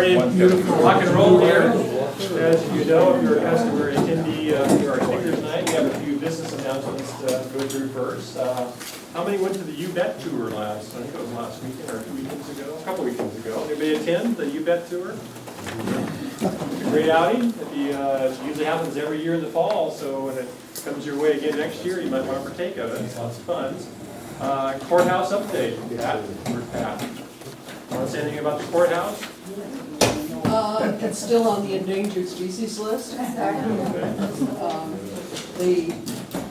Ready to rock and roll here. As you know, if you're a customer attendee of our speakers tonight, we have a few business announcements to go through first. How many went to the You Bet tour last? I think it was last weekend or 2 weekends ago, a couple weekends ago. Anybody attend the You Bet tour? It's a great outing. It usually happens every year in the fall, so when it comes your way again next year, you might want to partake of it. It's lots of fun. Courthouse update. Pat, where's Pat? Want to say anything about the courthouse? It's still on the endangered species list. The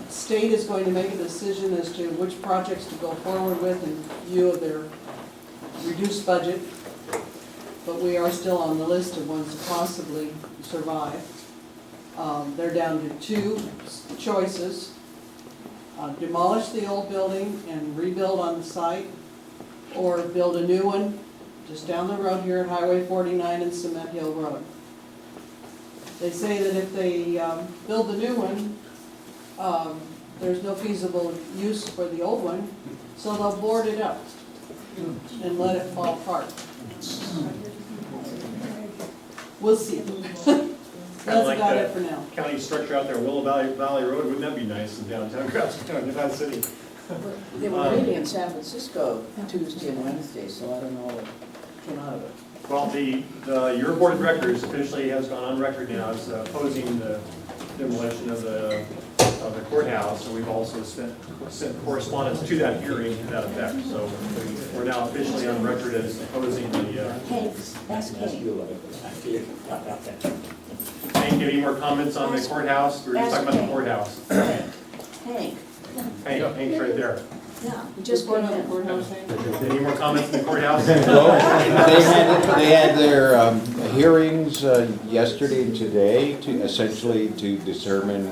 state is going to make a decision as to which projects to go forward with in view of their reduced budget. But we are still on the list of ones to possibly survive. They're down to two choices. Demolish the old building and rebuild on the site, or build a new one just down the road here at Highway 49 and Cement Hill Road. They say that if they build the new one, there's no feasible use for the old one, so they'll board it up and let it fall apart. We'll see. That's like about it for now. County structure out there, Willow Valley Road, wouldn't that be nice in downtown Nevada City? They were meeting in San Francisco Tuesday and Wednesday, so I don't know what came out of it. Well, your board of directors officially has gone on record now as opposing the demolition of the courthouse, so we've also sent correspondence to that hearing to that effect. So we're now officially on record as opposing the. Hanks, ask Hank. Hank, any more comments on the courthouse? We were just talking about the courthouse. Hank. Hank's right there. Yeah, he just Report came on the in. courthouse, Hank? Any more comments on the courthouse? They had their hearings yesterday and today to essentially to determine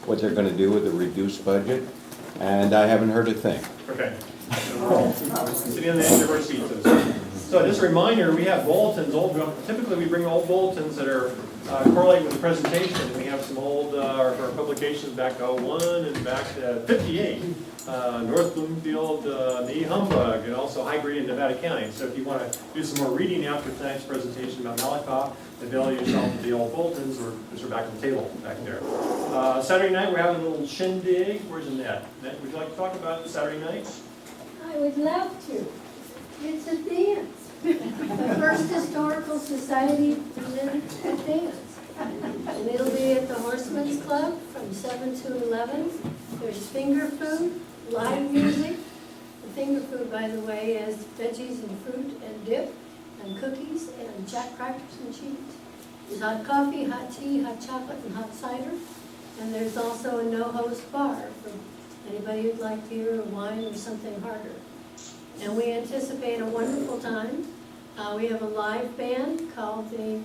what they're going to do with the reduced budget, and I haven't heard a thing. Okay. Sitting on the edge of our seats. So just a reminder, we have bulletins. Typically we bring old bulletins that are correlate with the presentation, and we have some old our publications back to 01 and back to 58. North Bloomfield, the Humbug, and also High Grade in Nevada County. So if you want to do some more reading after tonight's presentation about Malakoff, avail yourself to the old bulletins, or just back on the table back there. Saturday night we're having a little shindig. Where's Annette? Annette, would you like to talk about Saturday night? I would love to. It's a dance. The First Historical Society presents a dance. And it'll be at the Horsemen's Club from 7 to 11. There's finger food, live music. The finger food, by the way, is veggies and fruit and dip and cookies and jack crackers and cheese. There's hot coffee, hot tea, hot chocolate, and hot cider. And there's also a no-host bar for anybody who'd like beer or wine or something harder. And we anticipate a wonderful time. We have a live band called the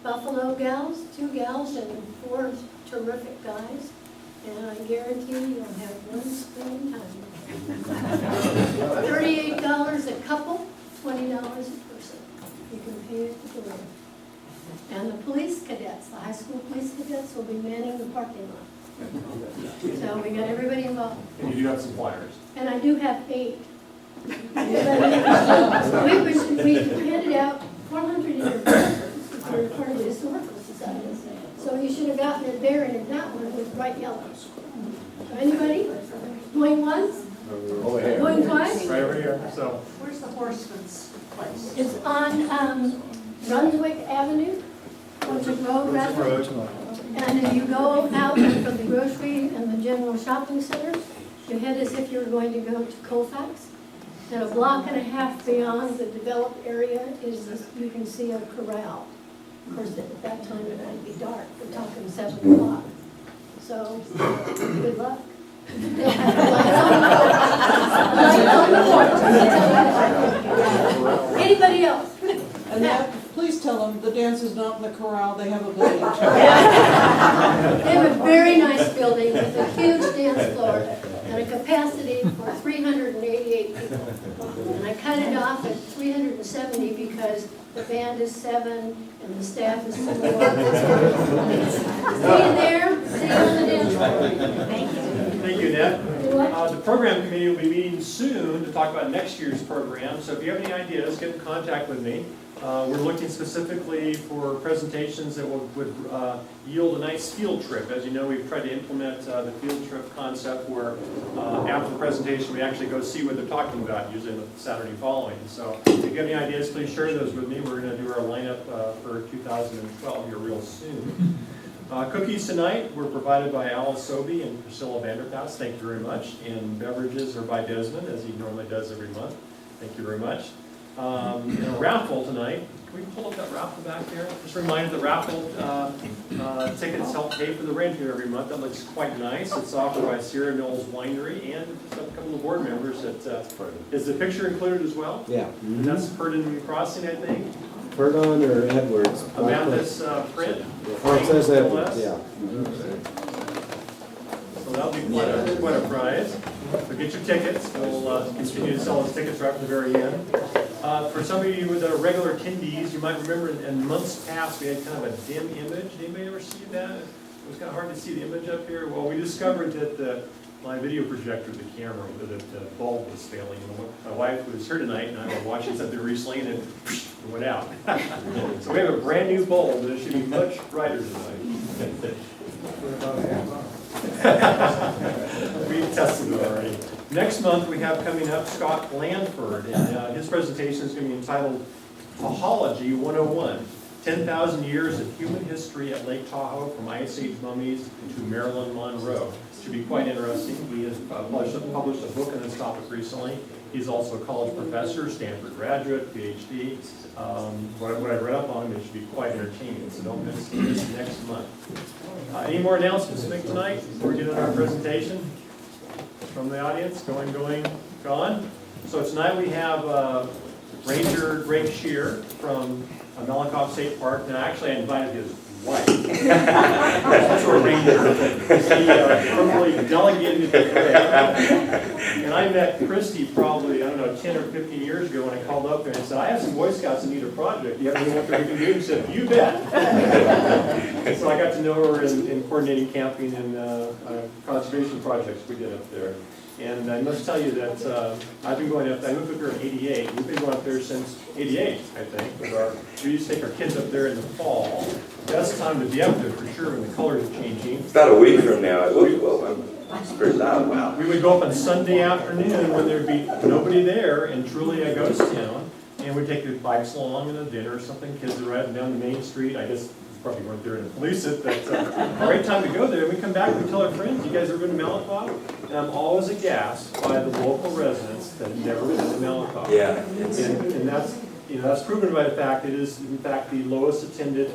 Buffalo Gals, 2 gals and 4 terrific guys. And I guarantee you'll have one screaming time. $38 a couple, $20 a person. You can pay at the door. And the police cadets, the high school police cadets, will be manning the parking lot. So we got everybody involved. And you do have some flyers. And I do have 8. We handed out 400 invitations for part of the Historical Society. So you should have gotten it there, and in that one was bright yellow. So anybody? Going once? Going twice? Right over here. So Where's the Horseman's place? It's on Brunswick Avenue, Brunswick Road, rather. And then you go out from the grocery and the general shopping center. You head as if you're going to go to Colfax. And a block and a half beyond the developed area is this, you can see a corral. Of course, at that time it might be dark. We're talking 7 o'clock. So, good luck. Anybody else? And that, please tell them the dance is not in the corral, they have a village. They have a very nice building with a huge dance floor and a capacity for 388 people. And I cut it off at 370 because the band is 7 and the staff is 4. See you there. See you on the dance floor. Thank you. Thank you, Annette. Do what? The program committee will be meeting soon to talk about next year's program, so if you have any ideas, get in contact with me. We're looking specifically for presentations that would yield a nice field trip. As you know, we've tried to implement the field trip concept where after the presentation, we actually go see what they're talking about, usually the Saturday following. So if you have any ideas, please share those with me. We're going to do our lineup for 2012 here real soon. Cookies tonight were provided by Alice Sobey and Priscilla Vanderpass. Thank you very much. And beverages are by Desmond, as he normally does every month. Thank you very much. And a raffle tonight. Can we pull up that raffle back there? Just a reminder, the raffle tickets help pay for the rent here every month. That looks quite nice. It's offered by Sierra Knolls Winery and just a couple of board members. Is the picture included as well? Yeah. And that's Purdon Crossing, I think. Purdon or Edwards? Amanda's print. Oh, it says Edwards, yeah. So that'll be quite a prize. So get your tickets. We'll continue to sell those tickets right at the very end. For some of you with the regular attendees, you might remember in months past we had kind of a dim image. Anybody ever see that? It was kind of hard to see the image up here. Well, we discovered that my video projector, the camera, the bulb was failing. My wife was here tonight, and I was watching something recently, and it went out. So we have a brand new bulb, and it should be much brighter tonight. We tested it already. Next month, we have coming up Scott Blandford, and his presentation is going to be entitled Tahology 101, 10,000 Years of Human History at Lake Tahoe from Ice Age Mummies to Marilyn Monroe. Should be quite interesting. He has published a book on this topic recently. He's also a college professor, Stanford graduate, PhD. What I read up on him, it should be quite entertaining, so don't miss this next month. Any more announcements to make tonight before we get into our presentation from the audience? Gone. So tonight we have Ranger Greg Shear from Malakoff State Park. Now, actually, I invited his wife. That's our ranger. He formally delegated to Greg. And I met Christy probably, 10 or 15 years ago when I called up there and said, I have some Boy Scouts that need a project. Do you have anyone that we can do? She said, you bet. So I got to know her in coordinating camping and conservation projects we did up there. And I must tell you that I've been going up, I moved up here in '88. We've been going up there since '88, I think. We used to take our kids up there in the fall. Best time to be up there for sure when the colors are changing. It's about a week from now. It will be it's pretty loud. Wow. We would go up on Sunday afternoon when there'd be nobody there and truly a ghost town. And we'd take the bikes along and a dinner or something. Kids are riding down the main street. I guess probably weren't there to police it, but great time to go there. We come back, we tell our friends, you guys ever been to Malakoff? And I'm always aghast by the local residents that have never been to Malakoff. Yeah. And that's proven by the fact it is in fact the lowest attended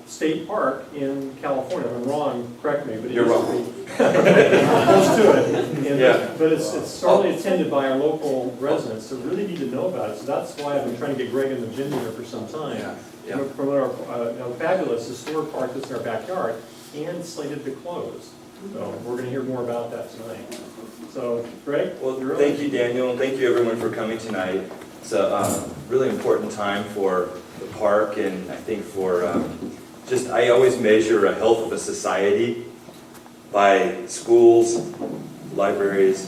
state park in California. If I'm wrong, correct me, but You're wrong. Close to it. And, Yeah. But it's sorely attended by our local residents, so really need to know about it. So that's why I've been trying to get Greg in the gym here for some time. Yeah. To promote our fabulous historic park that's in our backyard and slated to close. So we're going to hear more about that tonight. So, Greg? Well, thank you, Daniel, and thank you, everyone, for coming tonight. It's a really important time for the park, and I think for I always measure the health of a society by schools, libraries,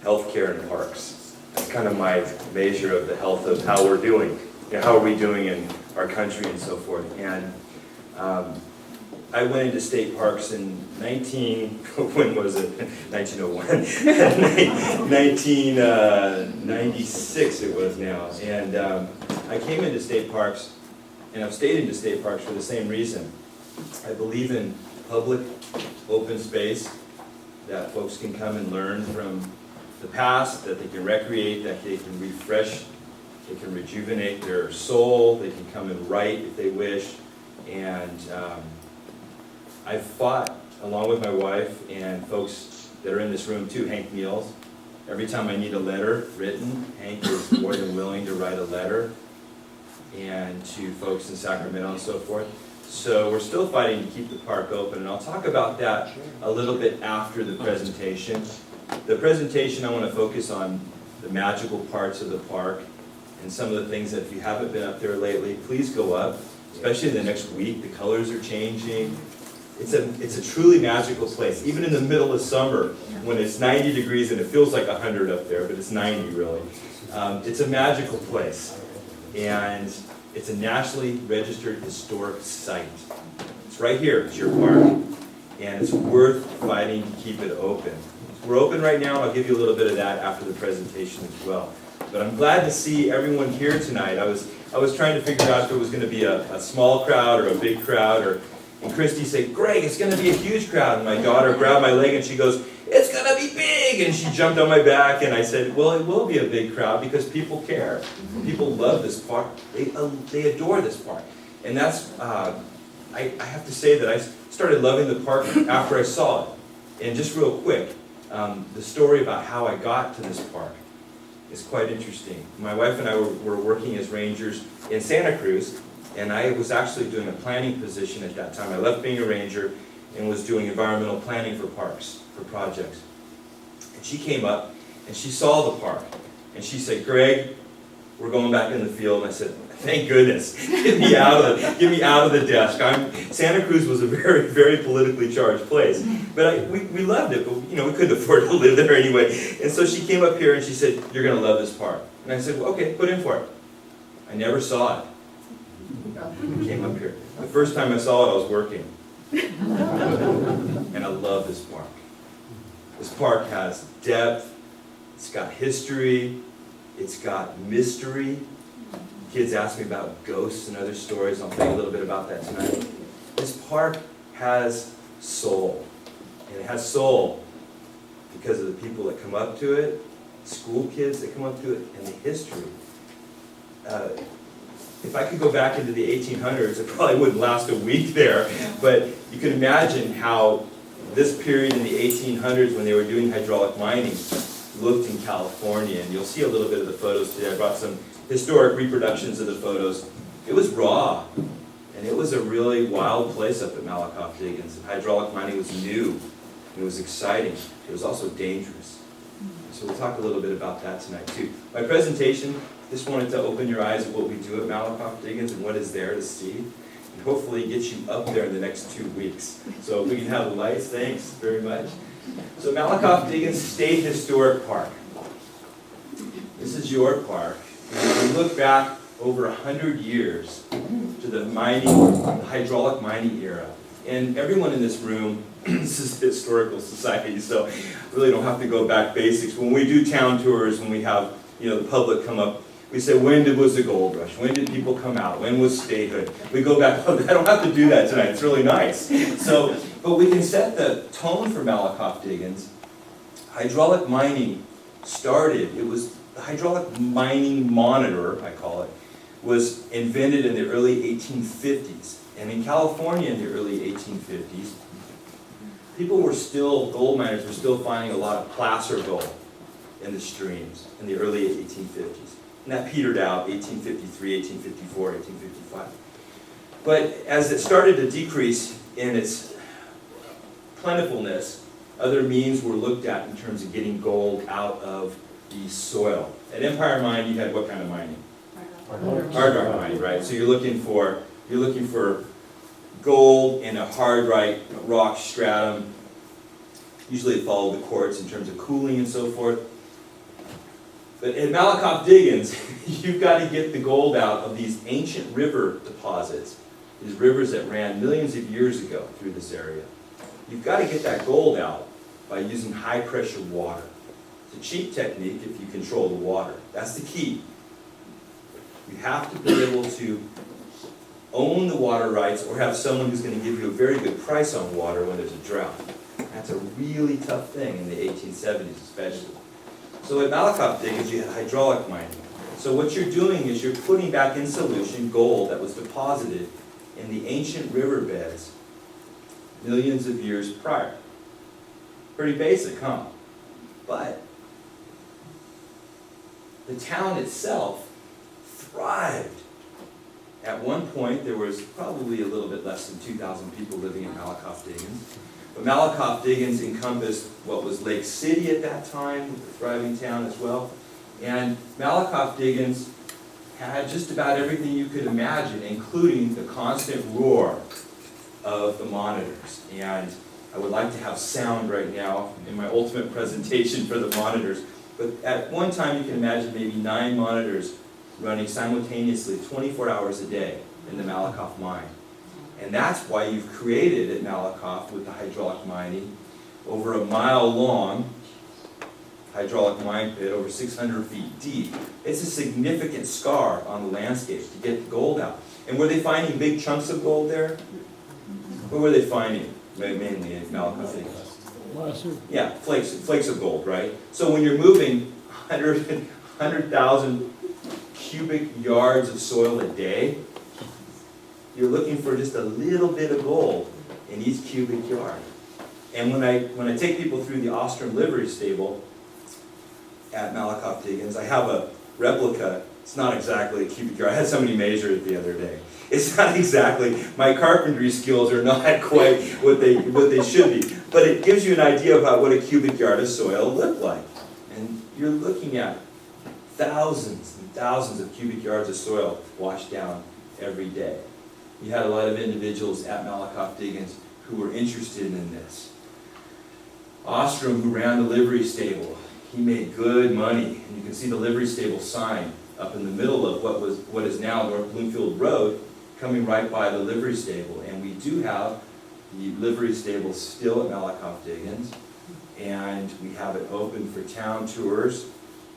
healthcare, and parks. That's kind of my measure of the health of how we're doing. How are we doing in our country and so forth. And I went into state parks in 1996 it was now. And I came into state parks, and I've stayed into state parks for the same reason. I believe in public open space, that folks can come and learn from the past, that they can recreate, that they can refresh, they can rejuvenate their soul, they can come and write if they wish. And I fought, along with my wife and folks that are in this room too, Hank Niels. Every time I need a letter written, Hank is more than willing to write a letter, and to folks in Sacramento and so forth. So we're still fighting to keep the park open, and I'll talk about that a little bit after the presentation. The presentation, I want to focus on the magical parts of the park and some of the things that if you haven't been up there lately, please go up, especially in the next week. The colors are changing. It's a truly magical place, even in the middle of summer, when it's 90 degrees and it feels like 100 up there, but it's 90 really. It's a magical place, and it's a nationally registered historic site. It's right here, it's your park, and it's worth fighting to keep it open. We're open right now, and I'll give you a little bit of that after the presentation as well. But I'm glad to see everyone here tonight. I was trying to figure out if it was going to be a small crowd or a big crowd, and Christy said, "Greg, it's going to be a huge crowd." And my daughter grabbed my leg and she goes, "It's going to be big!" And she jumped on my back, and I said, "Well, it will be a big crowd because people care. People love this park. They adore this park." And that's, I have to say that I started loving the park after I saw it. And just real quick, the story about how I got to this park is quite interesting. My wife and I were working as rangers in Santa Cruz, and I was actually doing a planning position at that time. I left being a ranger and was doing environmental planning for parks, for projects. And she came up and she saw the park, and she said, "Greg, we're going back in the field." And I said, "Thank goodness, get me out of the desk." Santa Cruz was a very, very politically charged place, but we loved it, but we couldn't afford to live there anyway. And so she came up here and she said, "You're going to love this park." And I said, "Well, okay, put in for it." I never saw it. I came up here. The first time I saw it, I was working. And I love this park. This park has depth, it's got history, it's got mystery. Kids ask me about ghosts and other stories. I'll tell you a little bit about that tonight. This park has soul. And it has soul because of the people that come up to it, school kids that come up to it, and the history. If I could go back into the 1800s, it probably wouldn't last a week there, but you can imagine how this period in the 1800s when they were doing hydraulic mining looked in California, and you'll see a little bit of the photos today. I brought some historic reproductions of the photos. It was raw, and it was a really wild place up at Malakoff Diggins. Hydraulic mining was new, and it was exciting. It was also dangerous. So we'll talk a little bit about that tonight too. My presentation, just wanted to open your eyes of what we do at Malakoff Diggins and what is there to see, and hopefully get you up there in the next 2 weeks. So if we can have the lights, thanks very much. So Malakoff Diggins State Historic Park. This is your park. And we look back over 100 years to the hydraulic mining era. And everyone in this room, this is a historical society, so really don't have to go back basics. When we do town tours, when we have the public come up, we say, when was the gold rush? When did people come out? When was statehood? We go back, I don't have to do that tonight, it's really nice. But we can set the tone for Malakoff Diggins. Hydraulic mining started, it was the hydraulic mining monitor, I call it, was invented in the early 1850s. And in California in the early 1850s, gold miners were still finding a lot of placer gold in the streams in the early 1850s. And that petered out 1853, 1854, 1855. But as it started to decrease in its plentifulness, other means were looked at in terms of getting gold out of the soil. At Empire Mine, you had what kind of mining? Hard rock mining, right? So you're looking for gold in a hard rock stratum. Usually it followed the quartz in terms of cooling and so forth. But at Malakoff Diggins, you've got to get the gold out of these ancient river deposits, these rivers that ran millions of years ago through this area. You've got to get that gold out by using high pressure water. It's a cheap technique if you control the water. That's the key. You have to be able to own the water rights or have someone who's going to give you a very good price on water when there's a drought. That's a really tough thing in the 1870s especially. So at Malakoff Diggins, you had hydraulic mining. So what you're doing is you're putting back in solution gold that was deposited in the ancient riverbeds millions of years prior. Pretty basic, huh? But the town itself thrived. At one point, there was probably a little bit less than 2,000 people living in Malakoff Diggins. But Malakoff Diggins encompassed what was Lake City at that time, a thriving town as well. And Malakoff Diggins had just about everything you could imagine, including the constant roar of the monitors. And I would like to have sound right now in my ultimate presentation for the monitors. But at one time, you can imagine maybe 9 monitors running simultaneously 24 hours a day in the Malakoff mine. And that's why you've created at Malakoff with the hydraulic mining over a mile-long hydraulic mine pit over 600 feet deep. It's a significant scar on the landscape to get the gold out. And were they finding big chunks of gold there? What were they finding? Mainly in Malakoff Diggins. Yeah, flakes of gold, right? So when you're moving 100,000 cubic yards of soil a day, you're looking for just a little bit of gold in each cubic yard. And when I take people through the Ostrom livery stable at Malakoff Diggins, I have a replica. It's not exactly a cubic yard. I had somebody measure it the other day. It's not exactly, my carpentry skills are not quite what they should be. But it gives you an idea about what a cubic yard of soil looked like. And you're looking at thousands and thousands of cubic yards of soil washed down every day. You had a lot of individuals at Malakoff Diggins who were interested in this. Ostrom, who ran the livery stable, he made good money. And you can see the livery stable sign up in the middle of what is now North Bloomfield Road, coming right by the livery stable. And we do have the livery stable still at Malakoff Diggins, and we have it open for town tours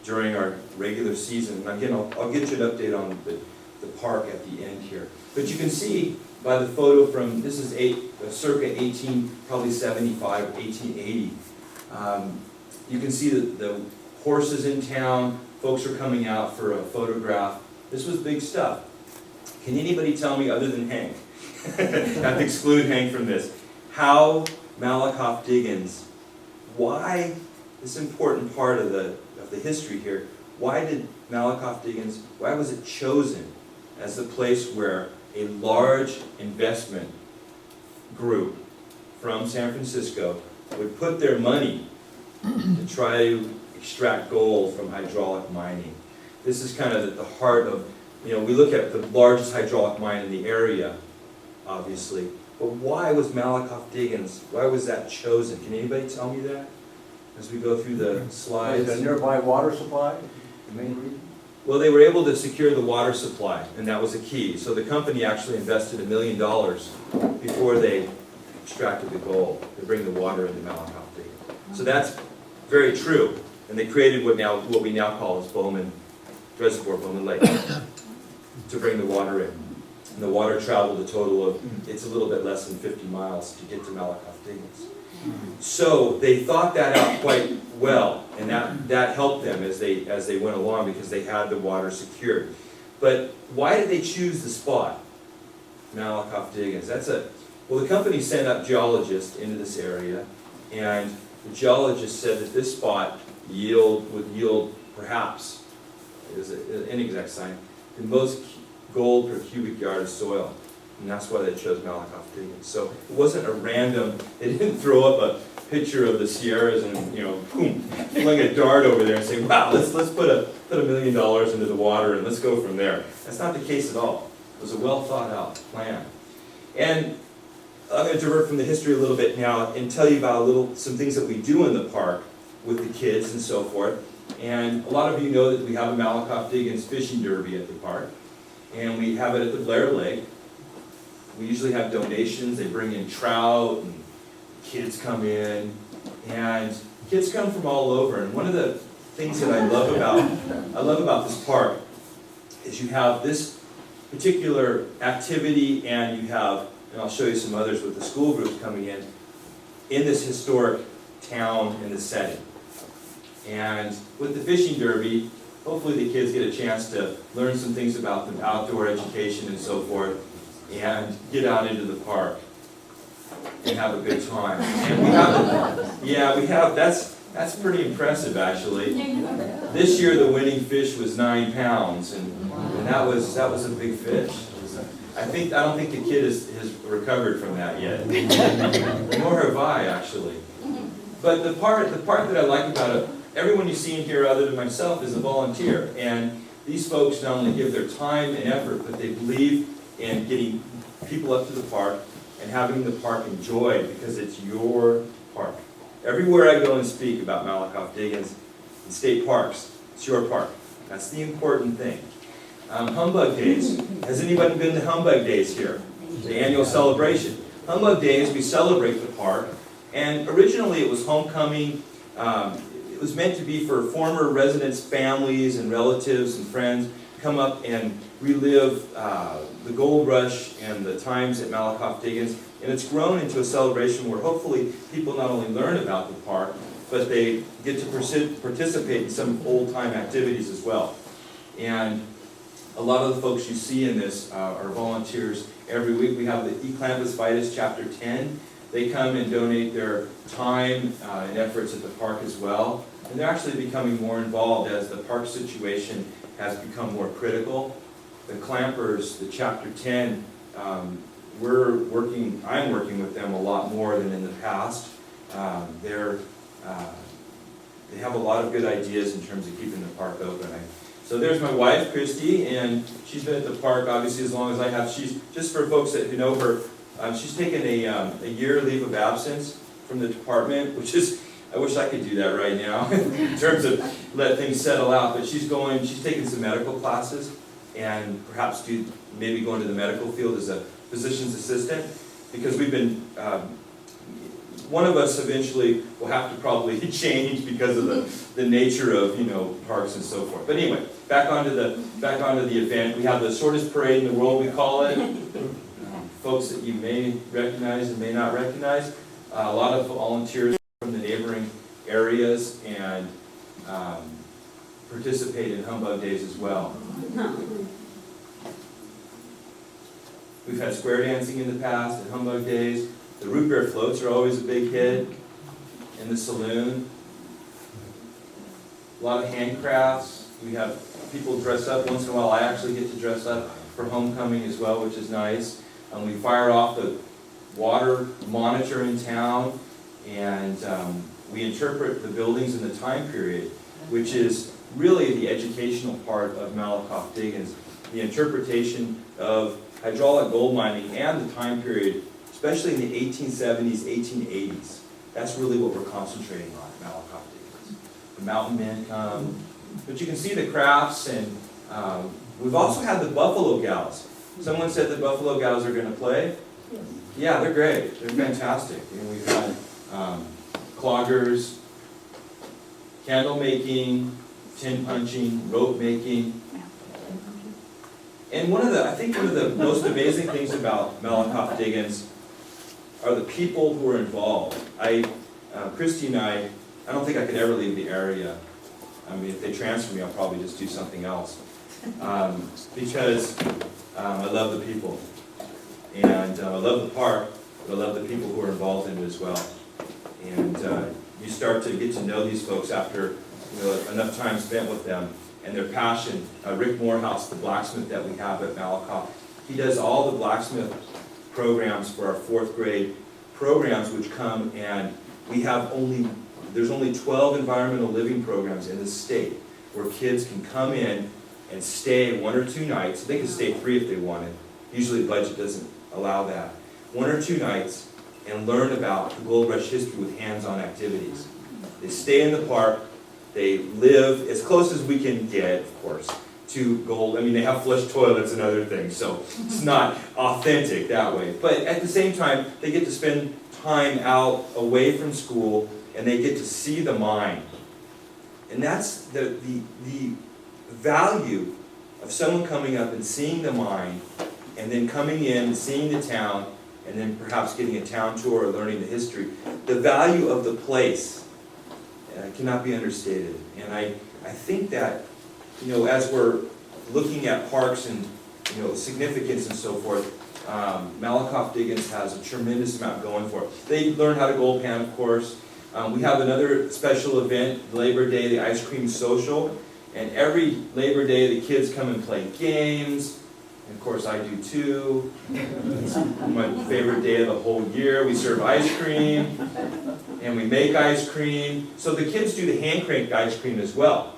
during our regular season. And again, I'll get you an update on the park at the end here. But you can see by the photo from, this is circa 1875, 1880. You can see the horses in town, folks are coming out for a photograph. This was big stuff. Can anybody tell me, other than Hank, I have to exclude Hank from this, how Malakoff Diggins, why this important part of the history here, why did Malakoff Diggins, why was it chosen as the place where a large investment group from San Francisco would put their money to try to extract gold from hydraulic mining? This is kind of at the heart of, we look at the largest hydraulic mine in the area, obviously, but why was Malakoff Diggins, why was that chosen? Can anybody tell me that as we go through the slides? Is a nearby water supply the main reason? Well, they were able to secure the water supply, and that was a key. So the company actually invested $1 million before they extracted the gold to bring the water into Malakoff Diggins. So that's very true. And they created what we now call as Bowman Reservoir, Bowman Lake, to bring the water in. And the water traveled a total of, it's a little bit less than 50 miles to get to Malakoff Diggins. So they thought that out quite well, and that helped them as they went along because they had the water secured. But why did they choose the spot, Malakoff Diggins? Well, the company sent up geologists into this area, and the geologists said that this spot would yield perhaps, it was an inexact science, the most gold per cubic yard of soil. And that's why they chose Malakoff Diggins. So it wasn't a random, they didn't throw up a picture of the Sierras and, boom, fling a dart over there and say, wow, let's put $1 million into the water and let's go from there. That's not the case at all. It was a well thought out plan. And I'm going to divert from the history a little bit now and tell you about some things that we do in the park with the kids and so forth. And a lot of you know that we have a Malakoff Diggins fishing derby at the park. And we have it at the Blair Lake. We usually have donations. They bring in trout, and kids come in, and kids come from all over. And one of the things that I love about this park is you have this particular activity, and you have, and I'll show you some others with the school groups coming in this historic town in the setting. And with the fishing derby, hopefully the kids get a chance to learn some things about the outdoor education and so forth, and get out into the park and have a good time. And we have, that's pretty impressive actually. This year the winning fish was 9 pounds, and that was a big fish. I don't think the kid has recovered from that yet. Nor have I, actually. But the part that I like about it, everyone you see in here other than myself is a volunteer. And these folks not only give their time and effort, but they believe in getting people up to the park and having the park enjoyed because it's your park. Everywhere I go and speak about Malakoff Diggins and state parks, it's your park. That's the important thing. Humbug Days. Has anybody been to Humbug Days here? The annual celebration. Humbug Days, we celebrate the park, and originally it was homecoming. It was meant to be for former residents' families and relatives and friends come up and relive the gold rush and the times at Malakoff Diggins. And it's grown into a celebration where hopefully people not only learn about the park, but they get to participate in some old-time activities as well. And a lot of the folks you see in this are volunteers. Every week we have the Eclampus Vitus Chapter 10. They come and donate their time and efforts at the park as well. And they're actually becoming more involved as the park situation has become more critical. The Clampers, the Chapter 10, I'm working with them a lot more than in the past. They have a lot of good ideas in terms of keeping the park open. So there's my wife, Christy, and she's been at the park obviously as long as I have. She's, just for folks that who know her, she's taken a year leave of absence from the department, which is, I wish I could do that right now in terms of let things settle out. But she's taking some medical classes and perhaps maybe go into the medical field as a physician's assistant, because we've been, one of us eventually will have to probably change because of the nature of, parks and so forth. But anyway, back onto the event. We have the shortest parade in the world, we call it. Folks that you may recognize and may not recognize. A lot of volunteers from the neighboring areas and participate in Humbug Days as well. We've had square dancing in the past at Humbug Days. The root beer floats are always a big hit in the saloon. A lot of handcrafts. We have people dress up. Once in a while I actually get to dress up for homecoming as well, which is nice. We fire off the water monitor in town, and we interpret the buildings in the time period, which is really the educational part of Malakoff Diggins. The interpretation of hydraulic gold mining and the time period, especially in the 1870s, 1880s. That's really what we're concentrating on at Malakoff Diggins. The mountain men come, but you can see the crafts, and we've also had the Buffalo Gals. Someone said the Buffalo Gals are going to play. Yes. Yeah, they're great. They're fantastic. And we've had cloggers, candle making, tin punching, rope making. And I think one of the most amazing things about Malakoff Diggins are the people who are involved. Christy and I don't think I could ever leave the area. I mean, if they transfer me, I'll probably just do something else. Because I love the people. And I love the park, but I love the people who are involved in it as well. And you start to get to know these folks after enough time spent with them and their passion. Rick Morehouse, the blacksmith that we have at Malakoff, he does all the blacksmith programs for our 4th grade programs, which come, and there's only 12 environmental living programs in the state where kids can come in and stay 1 or 2 nights. They can stay 3 if they wanted. Usually the budget doesn't allow that. 1 or 2 nights and learn about the Gold Rush history with hands-on activities. They stay in the park. They live as close as we can get, of course, to gold. I mean, they have flush toilets and other things, so it's not authentic that way. But at the same time, they get to spend time out away from school, and they get to see the mine. And that's the value of someone coming up and seeing the mine, and then coming in, seeing the town, and then perhaps getting a town tour or learning the history. The value of the place cannot be understated. And I think that, as we're looking at parks and, significance and so forth, Malakoff Diggins has a tremendous amount going for it. They learn how to gold pan, of course. We have another special event, Labor Day, the Ice Cream Social. And every Labor Day, the kids come and play games. And of course, I do too. It's my favorite day of the whole year. We serve ice cream, and we make ice cream. So the kids do the hand-cranked ice cream as well.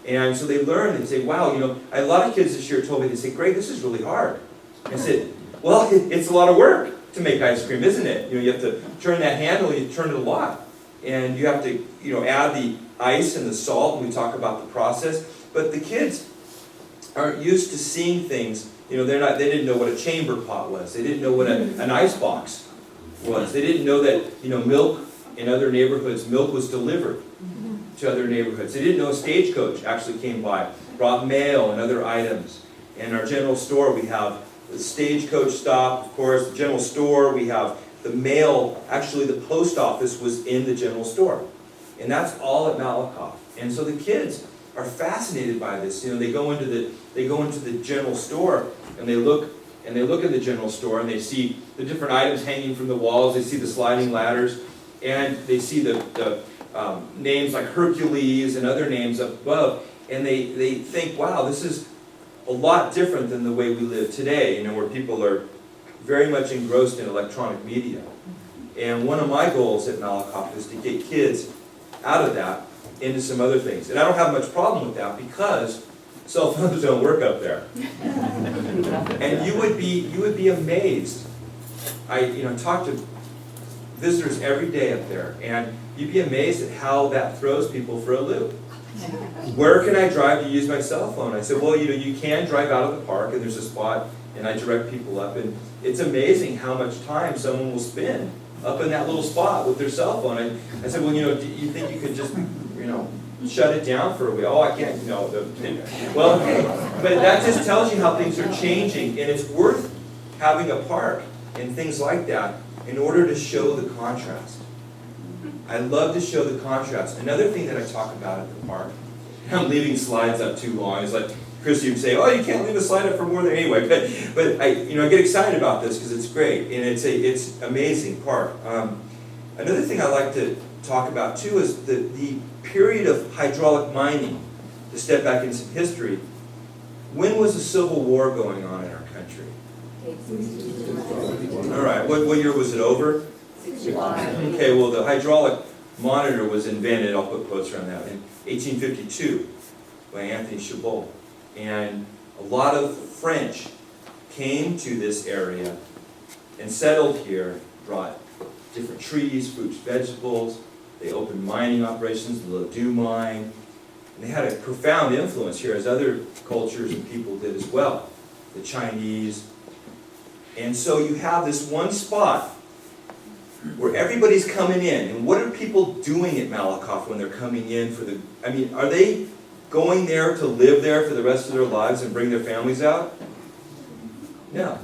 And so they learn and say, wow, a lot of kids this year told me, they say, Greg, this is really hard. I said, well, it's a lot of work to make ice cream, isn't it? You have to turn that handle, you turn it a lot. And you have to, add the ice and the salt, and we talk about the process. But the kids aren't used to seeing things, they didn't know what a chamber pot was. They didn't know what an ice box was. They didn't know that, milk in other neighborhoods, milk was delivered to other neighborhoods. They didn't know a stagecoach actually came by, brought mail and other items. In our general store, we have the stagecoach stop, of course, the general store, we have the mail, actually the post office was in the general store. And that's all at Malakoff. And so the kids are fascinated by this. They go into the general store and they look in the general store and they see the different items hanging from the walls, they see the sliding ladders, and they see the names like Hercules and other names up above, and they think, wow, this is a lot different than the way we live today, where people are very much engrossed in electronic media. And one of my goals at Malakoff is to get kids out of that into some other things. And I don't have much problem with that because cell phones don't work up there. And you would be amazed. I talk to visitors every day up there, and you'd be amazed at how that throws people for a loop. Where can I drive to use my cell phone? I said, well, you can drive out of the park, and there's a spot, and I direct people up, and it's amazing how much time someone will spend up in that little spot with their cell phone. I said, well, do you think you could just, shut it down for a while? Oh, I can't, well, okay. But that just tells you how things are changing, and it's worth having a park and things like that in order to show the contrast. I love to show the contrast. Another thing that I talk about at the park, I'm leaving slides up too long. It's like Chrissy would say, oh, you can't leave a slide up for more than anyway. But I get excited about this because it's great, and it's amazing park. Another thing I like to talk about too is the period of hydraulic mining. To step back in some history, when was the Civil War going on in our country? All right, what year was it over? Okay, well, the hydraulic monitor was invented, I'll put quotes around that, in 1852 by Anthony Chabot. And a lot of French came to this area and settled here, brought different trees, fruits, vegetables. They opened mining operations, the Ladue mine. And they had a profound influence here, as other cultures and people did as well, the Chinese. And so you have this one spot where everybody's coming in. And what are people doing at Malakoff when they're coming in for the, are they going there to live there for the rest of their lives and bring their families out? No.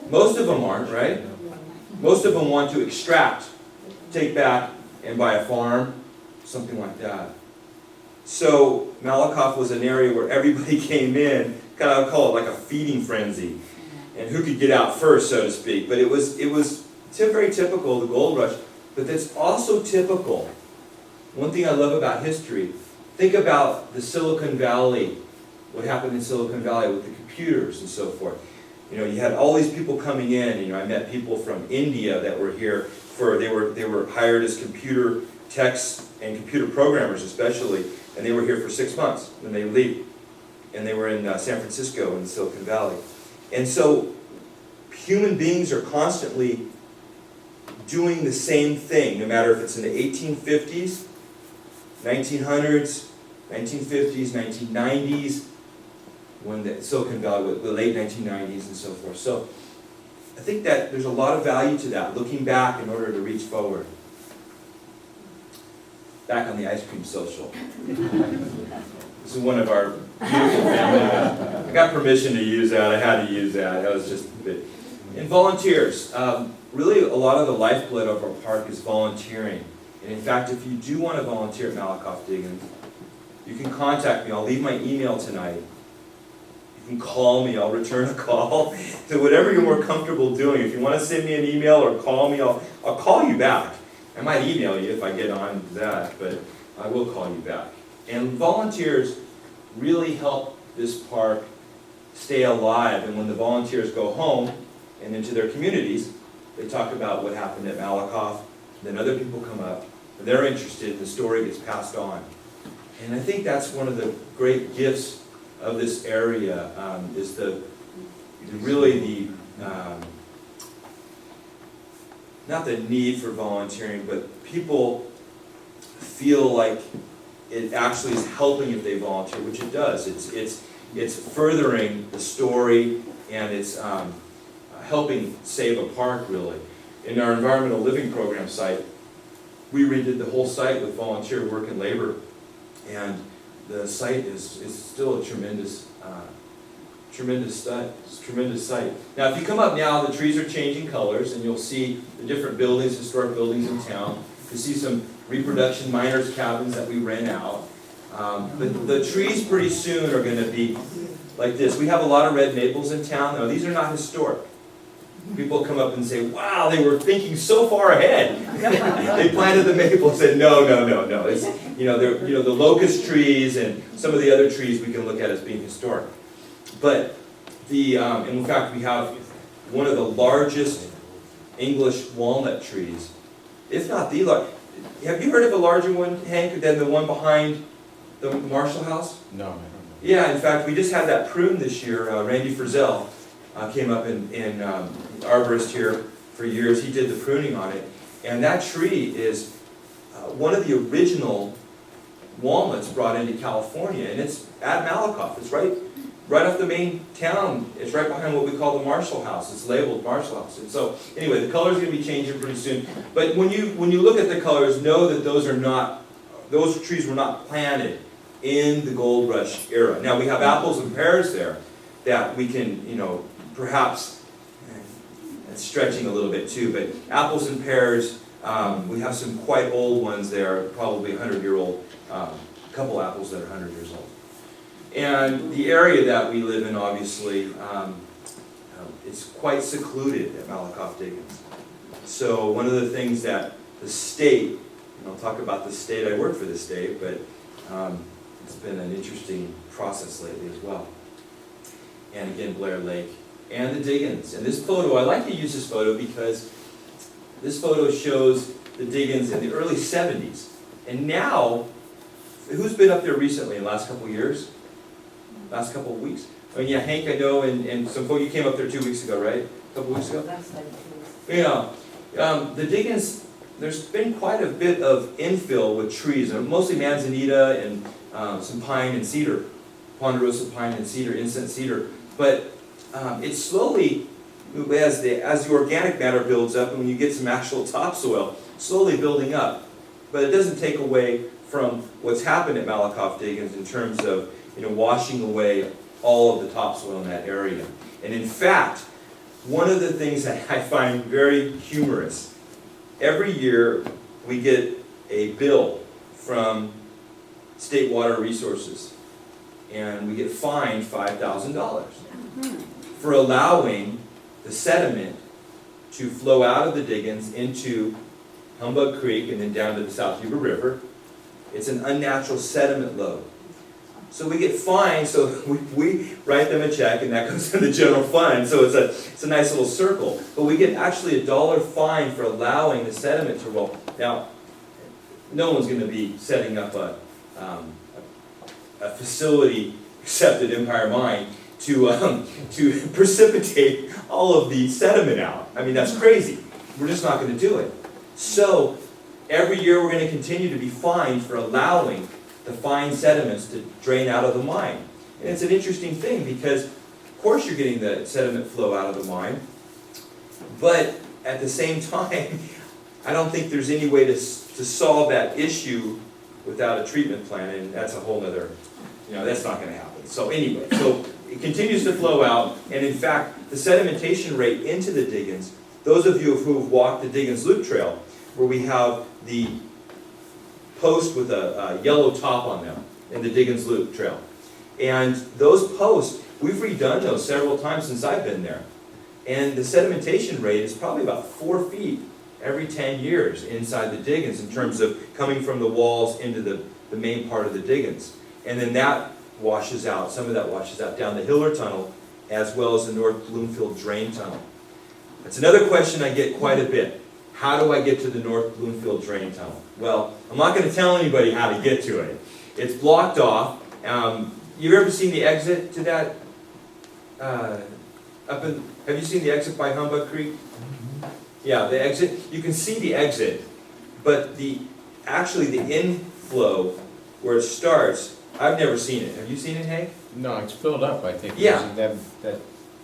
Most of them aren't, right? Most of them want to extract, take back, and buy a farm, something like that. So Malakoff was an area where everybody came in, kind of, I call it like a feeding frenzy, and who could get out first, so to speak. But it was very typical of the gold rush, but that's also typical. One thing I love about history, think about the Silicon Valley, what happened in Silicon Valley with the computers and so forth. You had all these people coming in. I met people from India that were here they were hired as computer techs and computer programmers especially, and they were here for 6 months, and they leave. And they were in San Francisco in Silicon Valley. And so human beings are constantly doing the same thing, no matter if it's in the 1850s, 1900s, 1950s, 1990s, when the Silicon Valley, the late 1990s and so forth. So I think that there's a lot of value to that, looking back in order to reach forward. Back on the ice cream social. This is one of our beautiful family. I got permission to use that. I had to use that. That was just a bit. And volunteers. Really, a lot of the lifeblood of our park is volunteering. And in fact, if you do want to volunteer at Malakoff Diggins, you can contact me. I'll leave my email tonight. You can call me. I'll return a call. So whatever you're more comfortable doing. If you want to send me an email or call me, I'll call you back. I might email you if I get on that, but I will call you back. And volunteers really help this park stay alive. And when the volunteers go home and into their communities, they talk about what happened at Malakoff. Then other people come up, and they're interested, and the story gets passed on. And I think that's one of the great gifts of this area, is not the need for volunteering, but people feel like it actually is helping if they volunteer, which it does. It's furthering the story, and it's helping save a park, really. In our environmental living program site, we redid the whole site with volunteer work and labor, and the site is still a tremendous site. Now, if you come up now, the trees are changing colors, and you'll see the different buildings, historic buildings in town. You see some reproduction miners' cabins that we rent out. But the trees pretty soon are going to be like this. We have a lot of red maples in town. Now, these are not historic. People come up and say, wow, they were thinking so far ahead. They planted the maple and said, no. It's, they're, the locust trees and some of the other trees we can look at as being historic. But and in fact, we have one of the largest English walnut trees, if not the largest. Have you heard of a larger one, Hank, than the one behind the Marshall House? No, I don't know. Yeah, in fact, we just had that prune this year. Randy Frizzell came up in arborist here for years. He did the pruning on it. And that tree is one of the original walnuts brought into California. And it's at Malakoff. It's right off the main town. It's right behind what we call the Marshall House. It's labeled Marshall House. And so, anyway, the color's going to be changing pretty soon. But when you look at the colors, know that those trees were not planted in the gold rush era. Now, we have apples and pears there that we can, perhaps, it's stretching a little bit too, but apples and pears, we have some quite old ones there, probably 100-year-old, couple apples that are 100 years old. And the area that we live in, obviously, it's quite secluded at Malakoff Diggins. So one of the things that the state, and I'll talk about the state, I work for the state, but it's been an interesting process lately as well. And again, Blair Lake and the Diggins. And this photo, I like to use this photo because this photo shows the Diggins in the early 70s. And now, who's been up there recently in the last couple of years? Last couple of weeks? I mean, yeah, Hank, I know, and some folks, you came up there 2 weeks ago, right? A couple weeks ago? Yeah. The Diggins, there's been quite a bit of infill with trees, mostly manzanita and some pine and cedar, ponderosa pine and cedar, incense cedar. But it's slowly, as the organic matter builds up, and when you get some actual topsoil, slowly building up. But it doesn't take away from what's happened at Malakoff Diggins in terms of washing away all of the topsoil in that area. And in fact, one of the things that I find very humorous, every year we get a bill from State Water Resources, and we get fined $5,000 for allowing the sediment to flow out of the Diggins into Humbug Creek and then down to the South Yuba River. It's an unnatural sediment load. So we get fined, so we write them a check, and that goes in the general fund, so it's a nice little circle. But we get actually $1 fine for allowing the sediment to roll. Now, no one's going to be setting up a facility, except at Empire Mine, to precipitate all of the sediment out. I mean, that's crazy. We're just not going to do it. So every year we're going to continue to be fined for allowing the fine sediments to drain out of the mine. And it's an interesting thing because, of course, you're getting the sediment flow out of the mine, but at the same time, I don't think there's any way to solve that issue without a treatment plan, and that's a whole other, that's not going to happen. So anyway, so it continues to flow out, and in fact, the sedimentation rate into the Diggins, those of you who have walked the Diggins Loop Trail, where we have the post with a yellow top on them in the Diggins Loop Trail. And those posts, we've redone those several times since I've been there. And the sedimentation rate is probably about 4 feet every 10 years inside the Diggins in terms of coming from the walls into the main part of the Diggins. And then that washes out, some of that washes out down the Hiller Tunnel as well as the North Bloomfield Drain Tunnel. That's another question I get quite a bit. How do I get to the North Bloomfield Drain Tunnel? Well, I'm not going to tell anybody how to get to it. It's blocked off. You've ever seen the exit to that? Have you seen the exit by Humbug Creek? Yeah, the exit, you can see the exit, but actually the inflow where it starts, I've never seen it. Have you seen it, Hank? No, it's filled up, I think. Yeah. That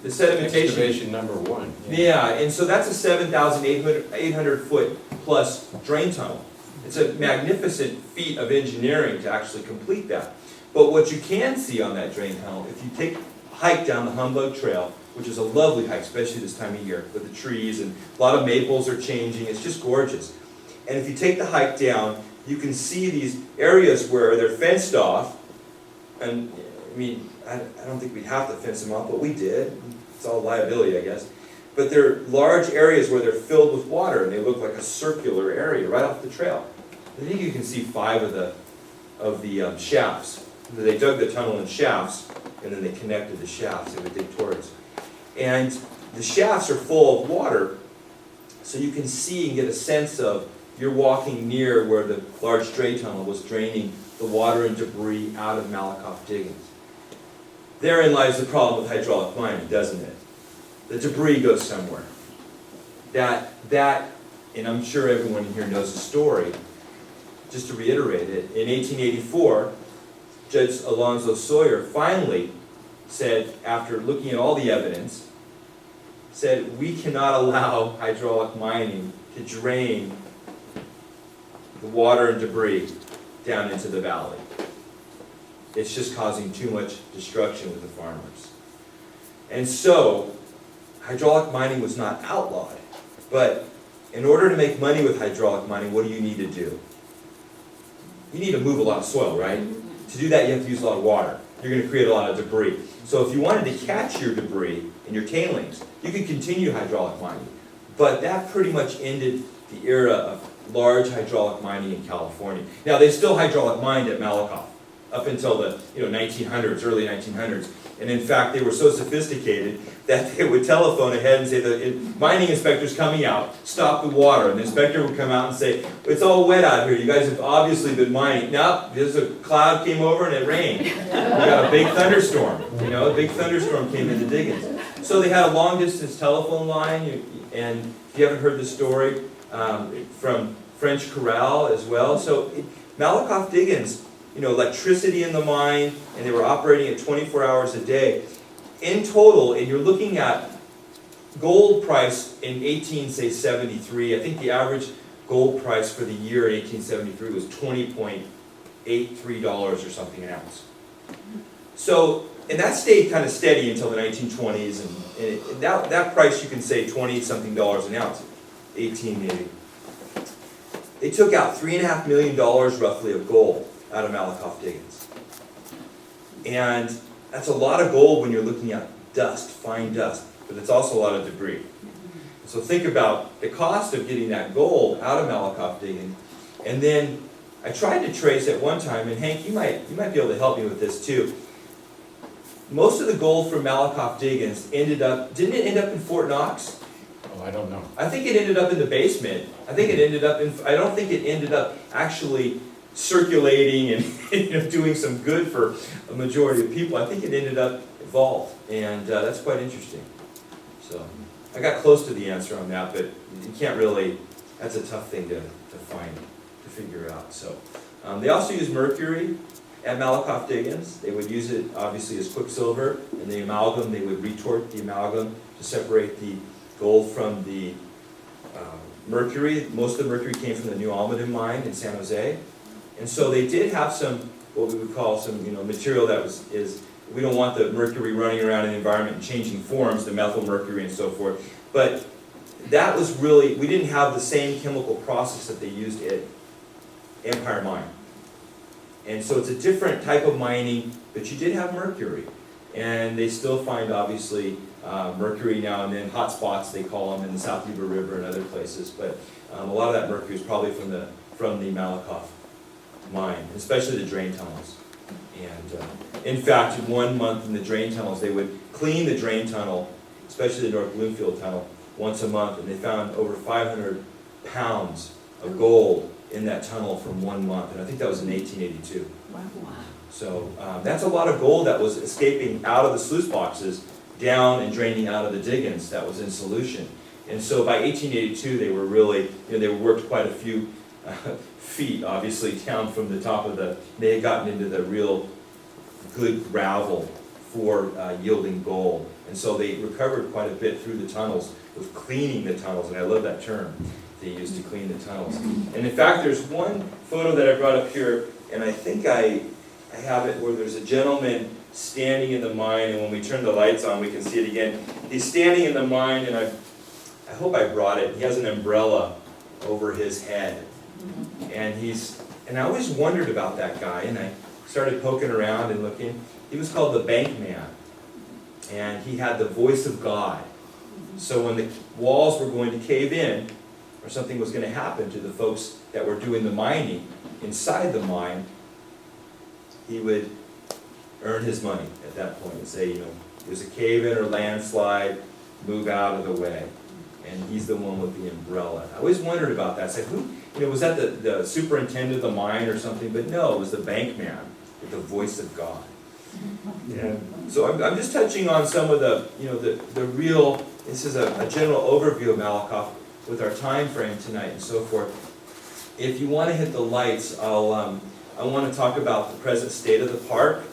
The sedimentation. excavation number one. Yeah, and so that's a 7,800 foot plus drain tunnel. It's a magnificent feat of engineering to actually complete that. But what you can see on that drain tunnel, if you take a hike down the Humbug Trail, which is a lovely hike, especially this time of year with the trees, and a lot of maples are changing, it's just gorgeous. And if you take the hike down, you can see these areas where they're fenced off, and I mean, I don't think we'd have to fence them off, but we did. It's all liability, I guess. But they're large areas where they're filled with water, and they look like a circular area right off the trail. I think you can see 5 of the shafts. They dug the tunnel in shafts, and then they connected the shafts they would dig towards. And the shafts are full of water, so you can see and get a sense of you're walking near where the large drain tunnel was draining the water and debris out of Malakoff Diggins. Therein lies the problem with hydraulic mining, doesn't it? The debris goes somewhere. That, and I'm sure everyone in here knows the story, just to reiterate it, in 1884, Judge Alonzo Sawyer finally said, after looking at all the evidence, said, we cannot allow hydraulic mining to drain the water and debris down into the valley. It's just causing too much destruction with the farmers. And so, hydraulic mining was not outlawed, but in order to make money with hydraulic mining, what do you need to do? You need to move a lot of soil, right? To do that, you have to use a lot of water. You're going to create a lot of debris. So if you wanted to catch your debris and your tailings, you could continue hydraulic mining. But that pretty much ended the era of large hydraulic mining in California. Now, they still hydraulic mined at Malakoff up until the 1900s, early 1900s. And in fact, they were so sophisticated that they would telephone ahead and say, the mining inspector's coming out, stop the water. And the inspector would come out and say, it's all wet out here. You guys have obviously been mining. No, there's a cloud came over and it rained. We got a big thunderstorm. A big thunderstorm came into Diggins. So they had a long distance telephone line. And if you haven't heard the story, from French Corral as well. So Malakoff Diggins, electricity in the mine, and they were operating at 24 hours a day. In total, and you're looking at gold price in 1873, I think the average gold price for the year in 1873 was $20.83 or something an ounce. So, and that stayed kind of steady until the 1920s, and that price you can say 20-something an ounce, 18 maybe. They took out $3.5 million roughly of gold out of Malakoff Diggins. And that's a lot of gold when you're looking at dust, fine dust, but it's also a lot of debris. So think about the cost of getting that gold out of Malakoff Diggins. And then I tried to trace at one time, and Hank, you might be able to help me with this too. Most of the gold from Malakoff Diggins didn't it end up in Fort Knox? Oh, I don't know. I think it ended up in the basement. I don't think it ended up actually circulating and doing some good for a majority of people. I think it ended up vault, and that's quite interesting. So I got close to the answer on that, but you can't really, that's a tough thing to find, to figure out. So they also use mercury at Malakoff Diggins. They would use it obviously as quicksilver, and the amalgam, they would retort the amalgam to separate the gold from the mercury. Most of the mercury came from the New Almaden mine in San Jose. And so they did have some, what we would call some, material that we don't want the mercury running around in the environment and changing forms, the methyl mercury and so forth. But that was really, we didn't have the same chemical process that they used at Empire Mine. And so it's a different type of mining, but you did have mercury. And they still find, obviously, mercury now and then, hot spots they call them, in the South Yuba River and other places. But a lot of that mercury is probably from the Malakoff mine, especially the drain tunnels. And in fact, in 1 month in the drain tunnels, they would clean the drain tunnel, especially the North Bloomfield tunnel, once a month, and they found over 500 pounds of gold in that tunnel from 1 month, and I think that was in 1882. Wow. So that's a lot of gold that was escaping out of the sluice boxes, down and draining out of the Diggins that was in solution. And so by 1882, they were really, they worked quite a few feet, obviously, down from the top of they had gotten into the real good gravel for yielding gold. And so they recovered quite a bit through the tunnels, with cleaning the tunnels, and I love that term they used to clean the tunnels. And in fact, there's one photo that I brought up here, and I think I have it where there's a gentleman standing in the mine, and when we turn the lights on, we can see it again. He's standing in the mine, and I hope I brought it. He has an umbrella over his head. And I always wondered about that guy, and I started poking around and looking. He was called the Bank Man, and he had the voice of God. So when the walls were going to cave in, or something was going to happen to the folks that were doing the mining inside the mine, he would earn his money at that point and say, there's a cave-in or landslide, move out of the way. And he's the one with the umbrella. I always wondered about that. I said, was that the superintendent of the mine or something? But no, it was the bank man with the voice of God. And so I'm just touching on some of the real, this is a general overview of Malakoff with our time frame tonight and so forth. If you want to hit the lights, I want to talk about the present state of the park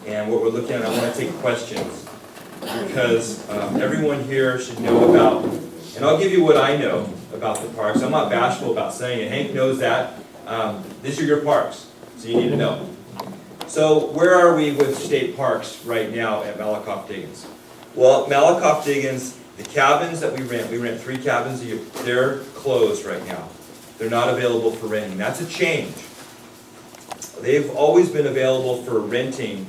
and what we're looking at. I want to take questions because everyone here should know about, and I'll give you what I know about the parks. I'm not bashful about saying it. Hank knows that. These are your parks, so you need to know. So where are we with state parks right now at Malakoff Diggins? Well, Malakoff Diggins, the cabins that we rent 3 cabins a year, they're closed right now. They're not available for renting. That's a change. They've always been available for renting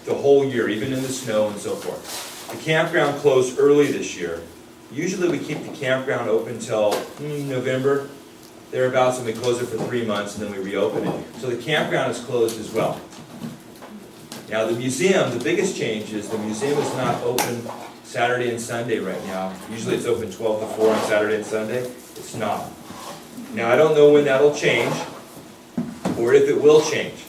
the whole year, even in the snow and so forth. The campground closed early this year. Usually we keep the campground open till November, thereabouts, and we close it for 3 months and then we reopen it. So the campground is closed as well. Now the museum, the biggest change is the museum is not open Saturday and Sunday right now. Usually it's open 12 to 4 on Saturday and Sunday. It's not. Now I don't know when that'll change or if it will change.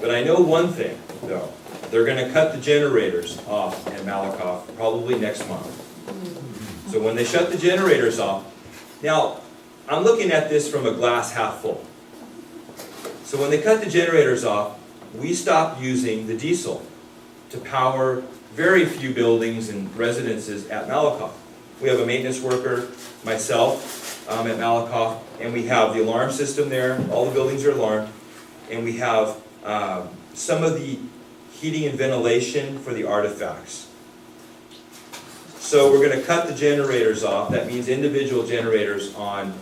But I know one thing though. They're going to cut the generators off at Malakoff probably next month. So when they shut the generators off, now I'm looking at this from a glass half full. So when they cut the generators off, we stopped using the diesel to power very few buildings and residences at Malakoff. We have a maintenance worker, myself, at Malakoff, and we have the alarm system there. All the buildings are alarmed. And we have some of the heating and ventilation for the artifacts. So we're going to cut the generators off. That means individual generators on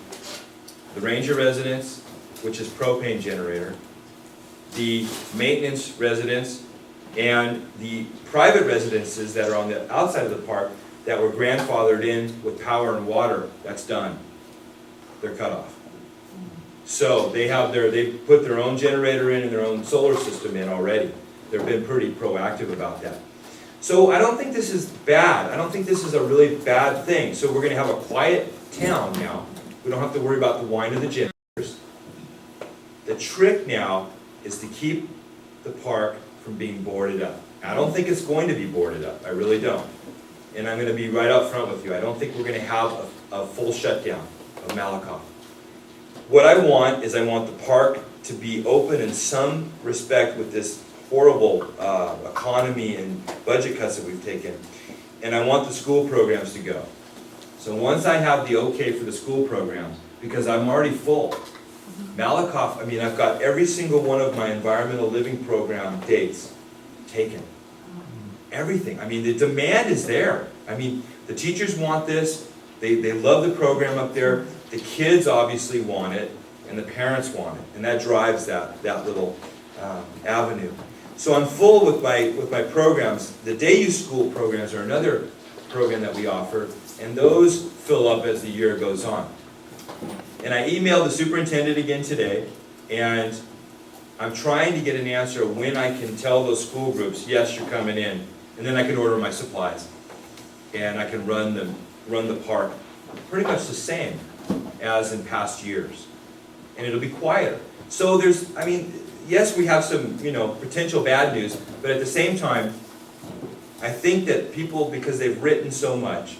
the ranger residence, which is propane generator, the maintenance residence, and the private residences that are on the outside of the park that were grandfathered in with power and water. That's done. They're cut off. So they put their own generator in and their own solar system in already. They've been pretty proactive about that. So I don't think this is bad. I don't think this is a really bad thing. So we're going to have a quiet town now. We don't have to worry about the whine of the generators. The trick now is to keep the park from being boarded up. I don't think it's going to be boarded up. I really don't. And I'm going to be right up front with you. I don't think we're going to have a full shutdown of Malakoff. What I want is I want the park to be open in some respect with this horrible economy and budget cuts that we've taken. And I want the school programs to go. So once I have the okay for the school programs, because I'm already full. Malakoff, I've got every single one of my environmental living program dates taken. Everything. The demand is there. The teachers want this. They love the program up there. The kids obviously want it, and the parents want it. And that drives that little avenue. So I'm full with my programs. The day use school programs are another program that we offer, and those fill up as the year goes on. And I emailed the superintendent again today, and I'm trying to get an answer when I can tell those school groups, yes, you're coming in, and then I can order my supplies, and I can run the park pretty much the same as in past years, and it'll be quieter. So there's, yes, we have some, potential bad news, but at the same time, I think that people, because they've written so much,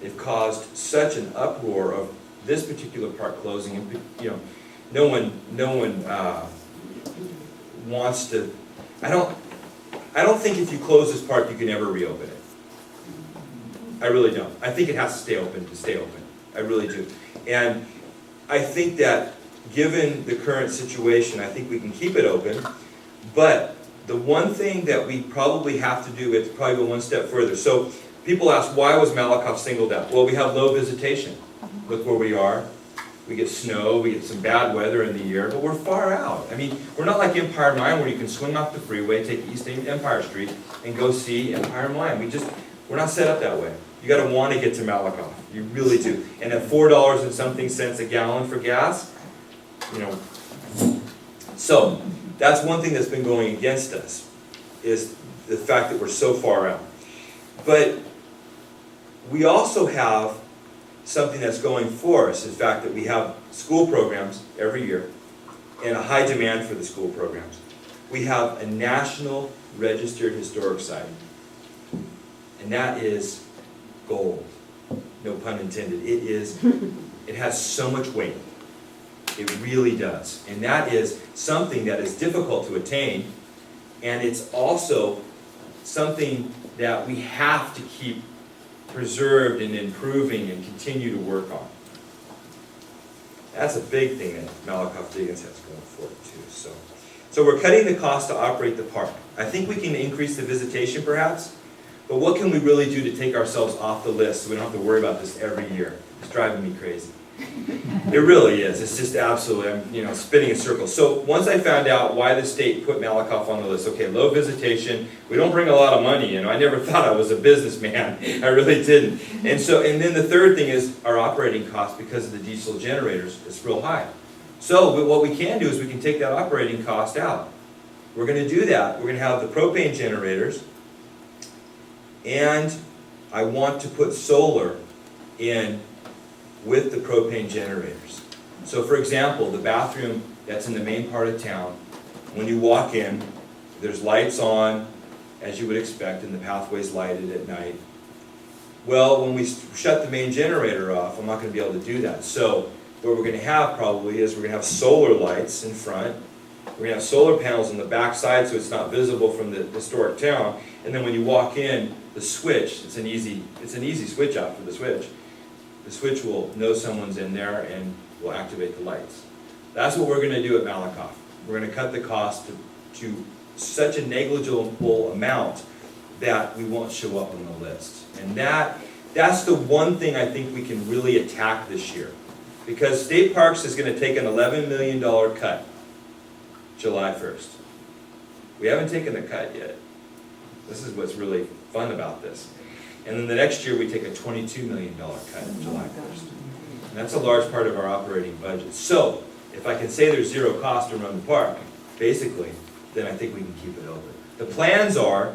They've caused such an uproar of this particular park closing, and, you know, no one wants to, I don't think if you close this park, you can ever reopen it. I really don't. I think it has to stay open to stay open. I really do. And I think that given the current situation, I think we can keep it open, but the one thing that we probably have to do, we have to probably go one step further. So people ask, why was Malakoff singled out? Well, we have low visitation. Look where we are. We get snow, we get some bad weather in the year, but we're far out. I mean, we're not like Empire Mine where you can swing off the freeway, take East Empire Street, and go see Empire Mine. We're not set up that way. You gotta wanna get to Malakoff. You really do. And at $4 and something cents a gallon for gas, you know. So, that's one thing that's been going against us, is the fact that we're so far out. But we also have something that's going for us, in fact, that we have school programs every year, and a high demand for the school programs. We have a national registered historic site, and that is gold. No pun intended. It has so much weight. It really does. And that is something that is difficult to attain, and it's also something that we have to keep preserved and improving and continue to work on. That's a big thing that Malakoff Diggins has going for it too. So we're cutting the cost to operate the park. I think we can increase the visitation perhaps, but what can we really do to take ourselves off the list so we don't have to worry about this every year? It's driving me crazy. It really is. It's just absolutely, I'm spinning in circles. So once I found out why the state put Malakoff on the list, okay, low visitation, we don't bring a lot of money, I never thought I was a businessman. I really didn't. And then the third thing is our operating cost because of the diesel generators is real high. So what we can do is we can take that operating cost out. We're going to do that. We're going to have the propane generators, and I want to put solar in with the propane generators. So for example, the bathroom that's in the main part of town, when you walk in, there's lights on, as you would expect, and the pathway's lighted at night. Well, when we shut the main generator off, I'm not going to be able to do that. So what we're going to have probably is we're going to have solar lights in front, we're going to have solar panels on the back side so it's not visible from the historic town, and then when you walk in, the switch, it's an easy switch out for the switch. The switch will know someone's in there and will activate the lights. That's what we're going to do at Malakoff. We're going to cut the cost to such a negligible amount that we won't show up on the list. And that's the one thing I think we can really attack this year. Because State Parks is going to take an $11 million cut July 1st. We haven't taken the cut yet. This is what's really fun about this. And then the next year we take a $22 million cut in July 1st. And that's a large part of our operating budget. So, if I can say there's zero cost to run the park, basically, then I think we can keep it open. The plans are,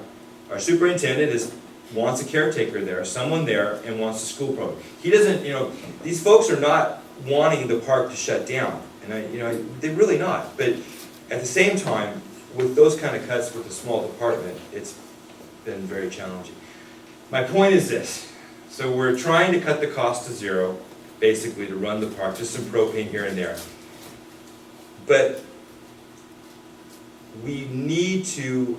our superintendent wants a caretaker there, someone there, and wants a school program. He doesn't, these folks are not wanting the park to shut down. And they're really not. But at the same time, with those kind of cuts with a small department, it's been very challenging. My point is this. So we're trying to cut the cost to zero, basically, to run the park, just some propane here and there. But we need to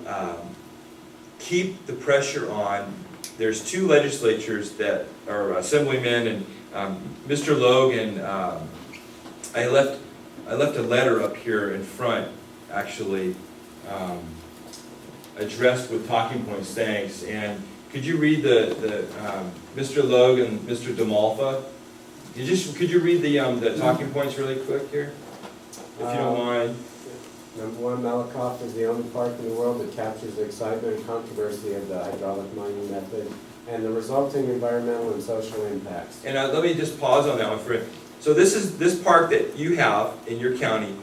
keep the pressure on. There's two legislatures that are assemblymen, and Mr. Logan, I left a letter up here in front, actually, addressed with talking points, thanks. And could you read the Mr. Logan, Mr. DeMalfa? Could you read the talking points really quick here, if you don't mind? Number one, Malakoff is the only park in the world that captures the excitement and controversy of the hydraulic mining method and the resulting environmental and social impacts. And let me just pause on that one for a minute. So this park that you have in your county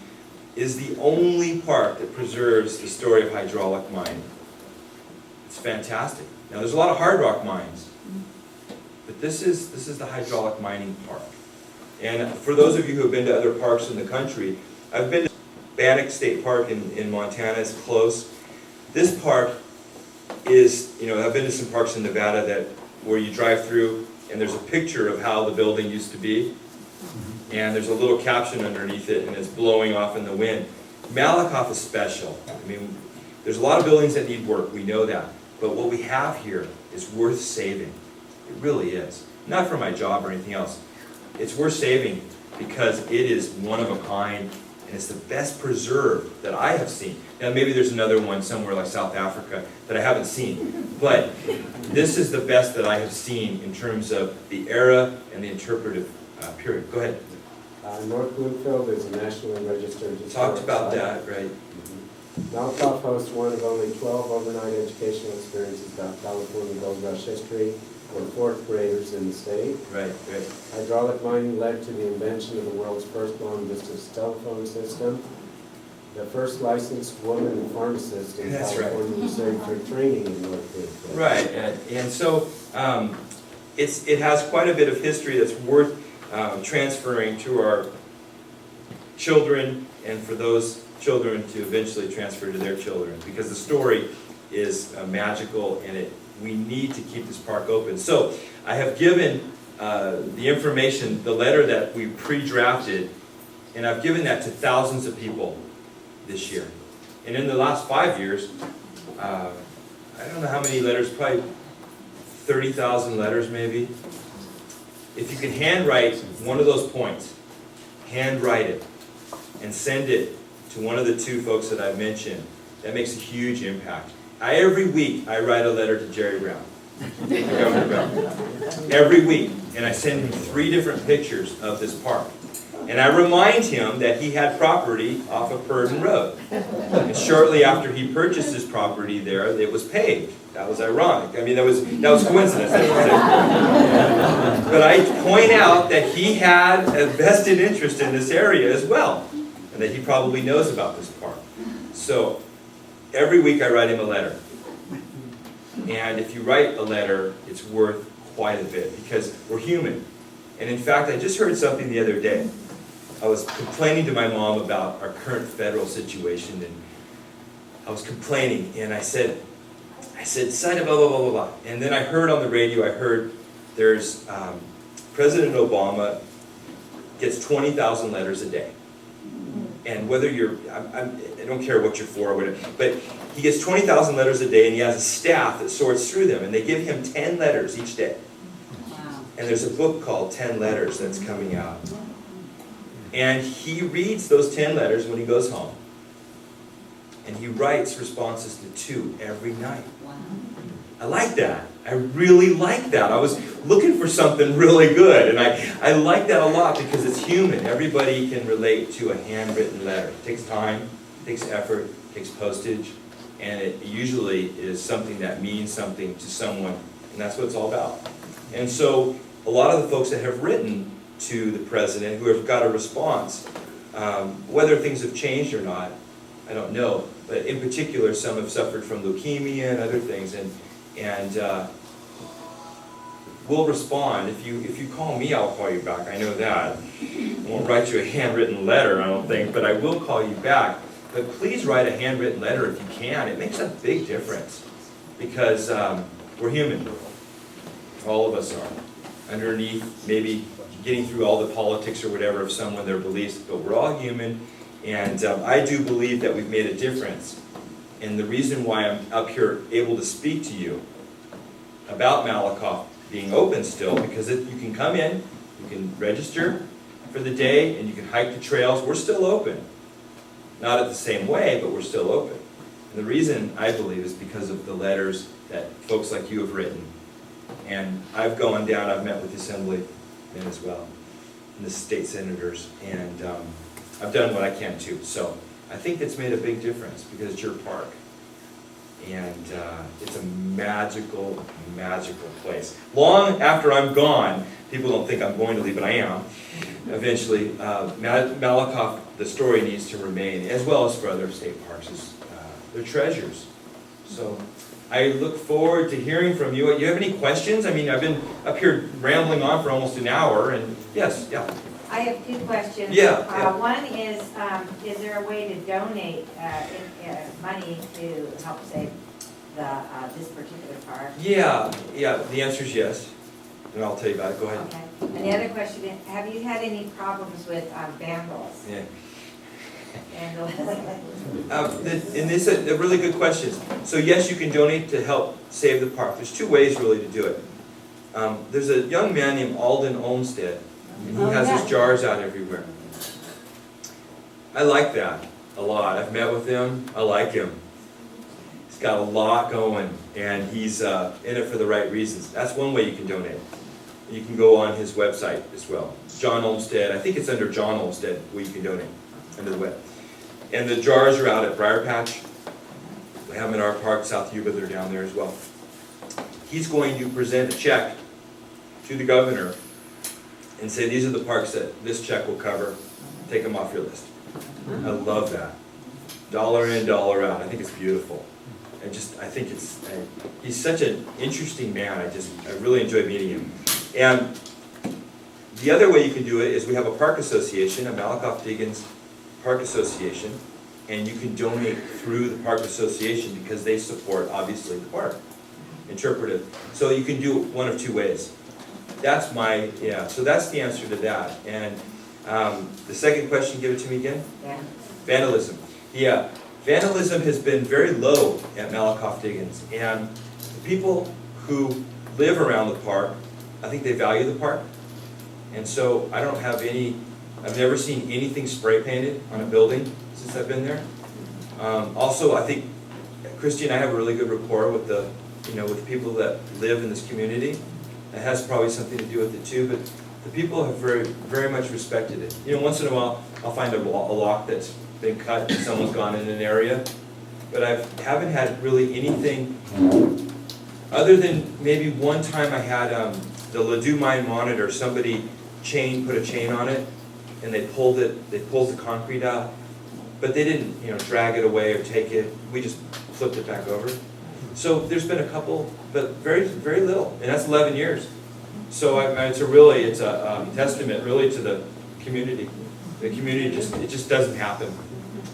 is the only park that preserves the story of hydraulic mining. It's fantastic. Now there's a lot of hard rock mines, but this is the hydraulic mining park. And for those of you who have been to other parks in the country, I've been to Bannock State Park in Montana, it's close. This park is, I've been to some parks in Nevada where you drive through and there's a picture of how the building used to be, and there's a little caption underneath it, and it's blowing off in the wind. Malakoff is special. I mean, there's a lot of buildings that need work, we know that, but what we have here is worth saving. It really is. Not for my job or anything else. It's worth saving because it is one of a kind, and it's the best preserved that I have seen. Now maybe there's another one somewhere like South Africa that I haven't seen, but this is the best that I have seen in terms of the era and the interpretive period. Go ahead. North Bloomfield is a nationally registered historic Talked about site. that, right? Malakoff hosts one of only 12 overnight educational experiences about California gold rush history for fourth graders in the state. Right. Hydraulic mining led to the invention of the world's first long-distance telephone system. The first licensed woman pharmacist in That's right. California received for training in North Bloomfield. Right, and so it has quite a bit of history that's worth transferring to our children, and for those children to eventually transfer to their children, because the story is magical, and we need to keep this park open. So I have given the information, the letter that we pre-drafted, and I've given that to thousands of people this year. And in the last 5 years, I don't know how many letters, probably 30,000 letters maybe. If you can handwrite one of those points, handwrite it, and send it to one of the two folks that I mentioned, that makes a huge impact. Every week I write a letter to Jerry Brown, Governor Brown. Every week, and I send him 3 different pictures of this park. And I remind him that he had property off of Purdon Road. And shortly after he purchased his property there, it was paved. That was ironic. I mean, that was coincidence. But I point out that he had a vested interest in this area as well, and that he probably knows about this park. So every week I write him a letter. And if you write a letter, it's worth quite a bit, because we're human. And in fact, I just heard something the other day. I was complaining to my mom about our current federal situation, and I was complaining, and I said, sign blah, blah, blah, blah, blah. And then I heard on the radio, there's President Obama gets 20,000 letters a day. And whether I don't care what you're for or whatever, but he gets 20,000 letters a day, and he has a staff that sorts through them, and they give him 10 letters each day. Wow. And there's a book called 10 Letters that's coming out. And he reads those 10 letters when he goes home. And he writes responses to 2 every night. Wow. I like that. I really like that. I was looking for something really good, and I like that a lot because it's human. Everybody can relate to a handwritten letter. It takes time, it takes effort, it takes postage, and it usually is something that means something to someone, and that's what it's all about. And so a lot of the folks that have written to the president, who have got a response, whether things have changed or not, I don't know, but in particular some have suffered from leukemia and other things, and we'll respond. If you call me, I'll call you back, I know that. I won't write you a handwritten letter, I don't think, but I will call you back. But please write a handwritten letter if you can. It makes a big difference, because we're human. All of us are. Underneath, maybe getting through all the politics or whatever of someone, their beliefs, but we're all human, and I do believe that we've made a difference. And the reason why I'm up here able to speak to you about Malakoff being open still, because you can come in, you can register for the day, and you can hike the trails. We're still open. Not at the same way, but we're still open. And the reason, I believe, is because of the letters that folks like you have written. And I've gone down, I've met with the assemblymen as well, and the state senators, and I've done what I can too. So I think it's made a big difference because it's your park. And it's a magical, magical place. Long after I'm gone, people don't think I'm going to leave, but I am. Eventually, Malakoff, the story needs to remain, as well as for other state parks. They're treasures. So I look forward to hearing from you. You have any questions? I mean, I've been up here rambling on for almost an hour, and yes, yeah. I have 2 questions. Yeah. One is there a way to donate money to help save this particular park? Yeah, the answer is yes. and I'll tell you about it, go ahead. Okay. And the other question is, have you had any problems with vandals? Yeah. Vandals? And this is a really good question. So yes, you can donate to help save the park. There's two ways really to do it. There's a young man named Alden Olmsted, and he has his jars out everywhere. I like that a lot. I've met with him, I like him. He's got a lot going, and he's in it for the right reasons. That's one way you can donate. You can go on his website as well. John Olmsted, I think it's under John Olmsted where you can donate, under the web. And the jars are out at Briar Patch. We have them in our park, South Yuba, they're down there as well. He's going to present a check to the governor and say, these are the parks that this check will cover, take them off your list. I love that. Dollar in, dollar out, I think it's beautiful. I think he's such an interesting man, I really enjoyed meeting him. And the other way you can do it is we have a park association, a Malakoff Diggins Park Association, and you can donate through the park association because they support, obviously, the park. Interpretive. So you can do it one of two ways. That's so that's the answer to that. And the second question, give it to me again? Yeah. Vandalism. Yeah, vandalism has been very low at Malakoff Diggins. And the people who live around the park, I think they value the park. And so I don't have I've never seen anything spray painted on a building since I've been there. Also, I think Christy and I have a really good rapport with with people that live in this community. It has probably something to do with it too, but the people have very, very much respected it. Once in a while, I'll find a lock that's been cut and someone's gone in an area, but I haven't had really anything other than maybe one time I had the Ladue Mine monitor, somebody put a chain on it, and they pulled the concrete out, but they didn't, drag it away or take it. We just flipped it back over. So there's been a couple, but very, very little, and that's 11 years. So it's a testament really to the community. The community it just doesn't happen.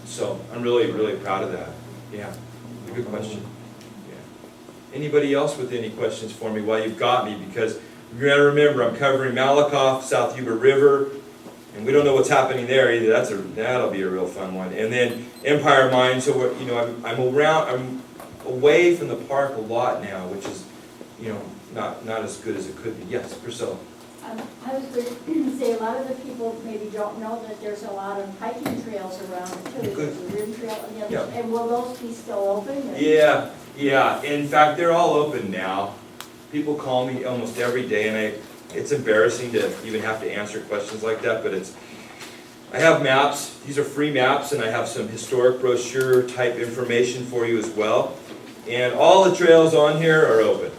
So I'm really, really proud of that. Yeah, good question. Yeah. Anybody else with any questions for me while you've got me? Because you gotta remember, I'm covering Malakoff, South Yuba River, and we don't know what's happening there either. That'll be a real fun one. And then Empire Mine. So I'm away from the park a lot now, which is, not as good as it could be. Yes, Priscilla. I was going to say, a lot of the people maybe don't know that there's a lot of hiking trails around too. There's a rim trail and the other, and will those be still open? Yeah. In fact, they're all open now. People call me almost every day, and it's embarrassing to even have to answer questions like that, but I have maps. These are free maps, and I have some historic brochure type information for you as well. And all the trails on here are open.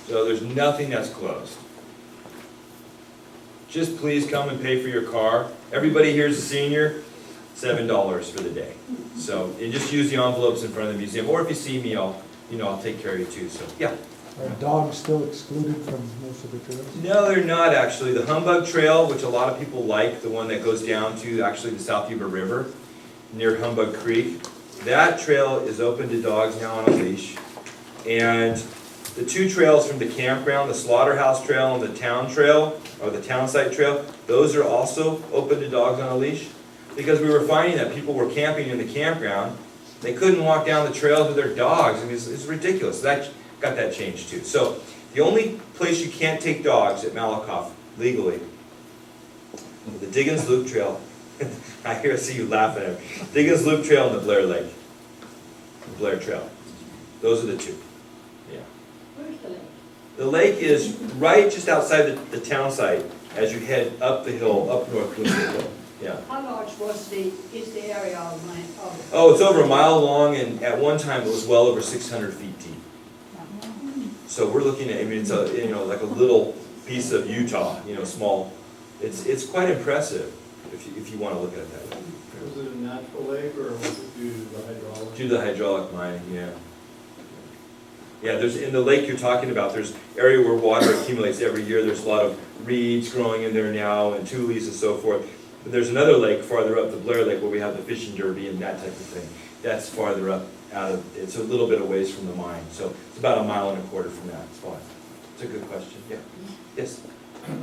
So there's nothing that's closed. Just please come and pay for your car. Everybody here is a senior, $7 for the day. So you just use the envelopes in front of the museum, or if you see me, I'll take care of you too. So yeah. Are dogs still excluded from most of the trails? No, they're not actually. The Humbug Trail, which a lot of people like, the one that goes down to actually the South Yuba River near Humbug Creek, that trail is open to dogs now on a leash. And the two trails from the campground, the Slaughterhouse Trail and the Town Trail, or the Town Site Trail, those are also open to dogs on a leash. Because we were finding that people were camping in the campground, they couldn't walk down the trails with their dogs. I mean, it's ridiculous. That got that changed too. So the only place you can't take dogs at Malakoff legally, the Diggins Loop Trail. I see you laughing at me. Diggins Loop Trail and the Blair Lake. The Blair Trail. Those are the two. Yeah. Where's the lake? The lake is right just outside the town site as you head up the hill, up North Bloomfield Hill. Yeah. How large is the area of mine? Oh, it's over a mile long, and at one time it was well over 600 feet deep. So we're looking at, it's like a little piece of Utah, small. It's quite impressive if you want to look at it that way. Was it a natural lake or was it due to the hydraulic? Due to the hydraulic mining, yeah. Yeah, there's, in the lake you're talking about, there's area where water accumulates every year. There's a lot of reeds growing in there now and tules and so forth. But there's another lake farther up, the Blair Lake, where we have the fishing derby and that type of thing. That's farther up it's a little bit of ways from the mine. So it's about 1.25 miles from that spot. It's a good question, yeah. Yes?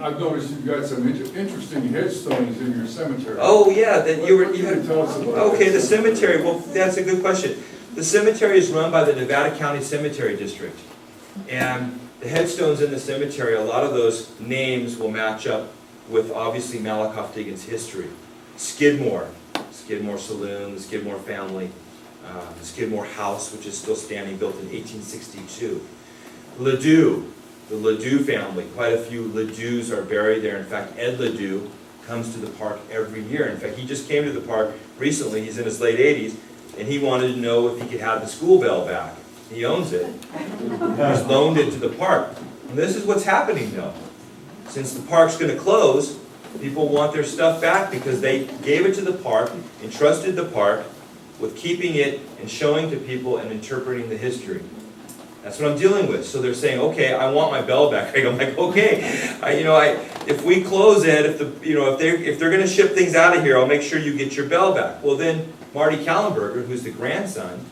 I've noticed you've got some interesting headstones in your cemetery. Oh, yeah, that you were, What you can had, you tell us about okay, the that? cemetery, well, that's a good question. The cemetery is run by the Nevada County Cemetery District. And the headstones in the cemetery, a lot of those names will match up with obviously Malakoff Diggins' history. Skidmore Saloon, the Skidmore family, the Skidmore House, which is still standing, built in 1862. Ledoux, the Ledoux family, quite a few Ledouxs are buried there. In fact, Ed Ledoux comes to the park every year. In fact, he just came to the park recently, he's in his late 80s, and he wanted to know if he could have the school bell back. He owns it. He's loaned it to the park. And this is what's happening though. Since the park's going to close, people want their stuff back because they gave it to the park, entrusted the park with keeping it and showing to people and interpreting the history. That's what I'm dealing with. So they're saying, okay, I want my bell back. I'm like, okay, if we close it, if they're going to ship things out of here, I'll make sure you get your bell back. Well, then Marty Kallenberger, who's the grandson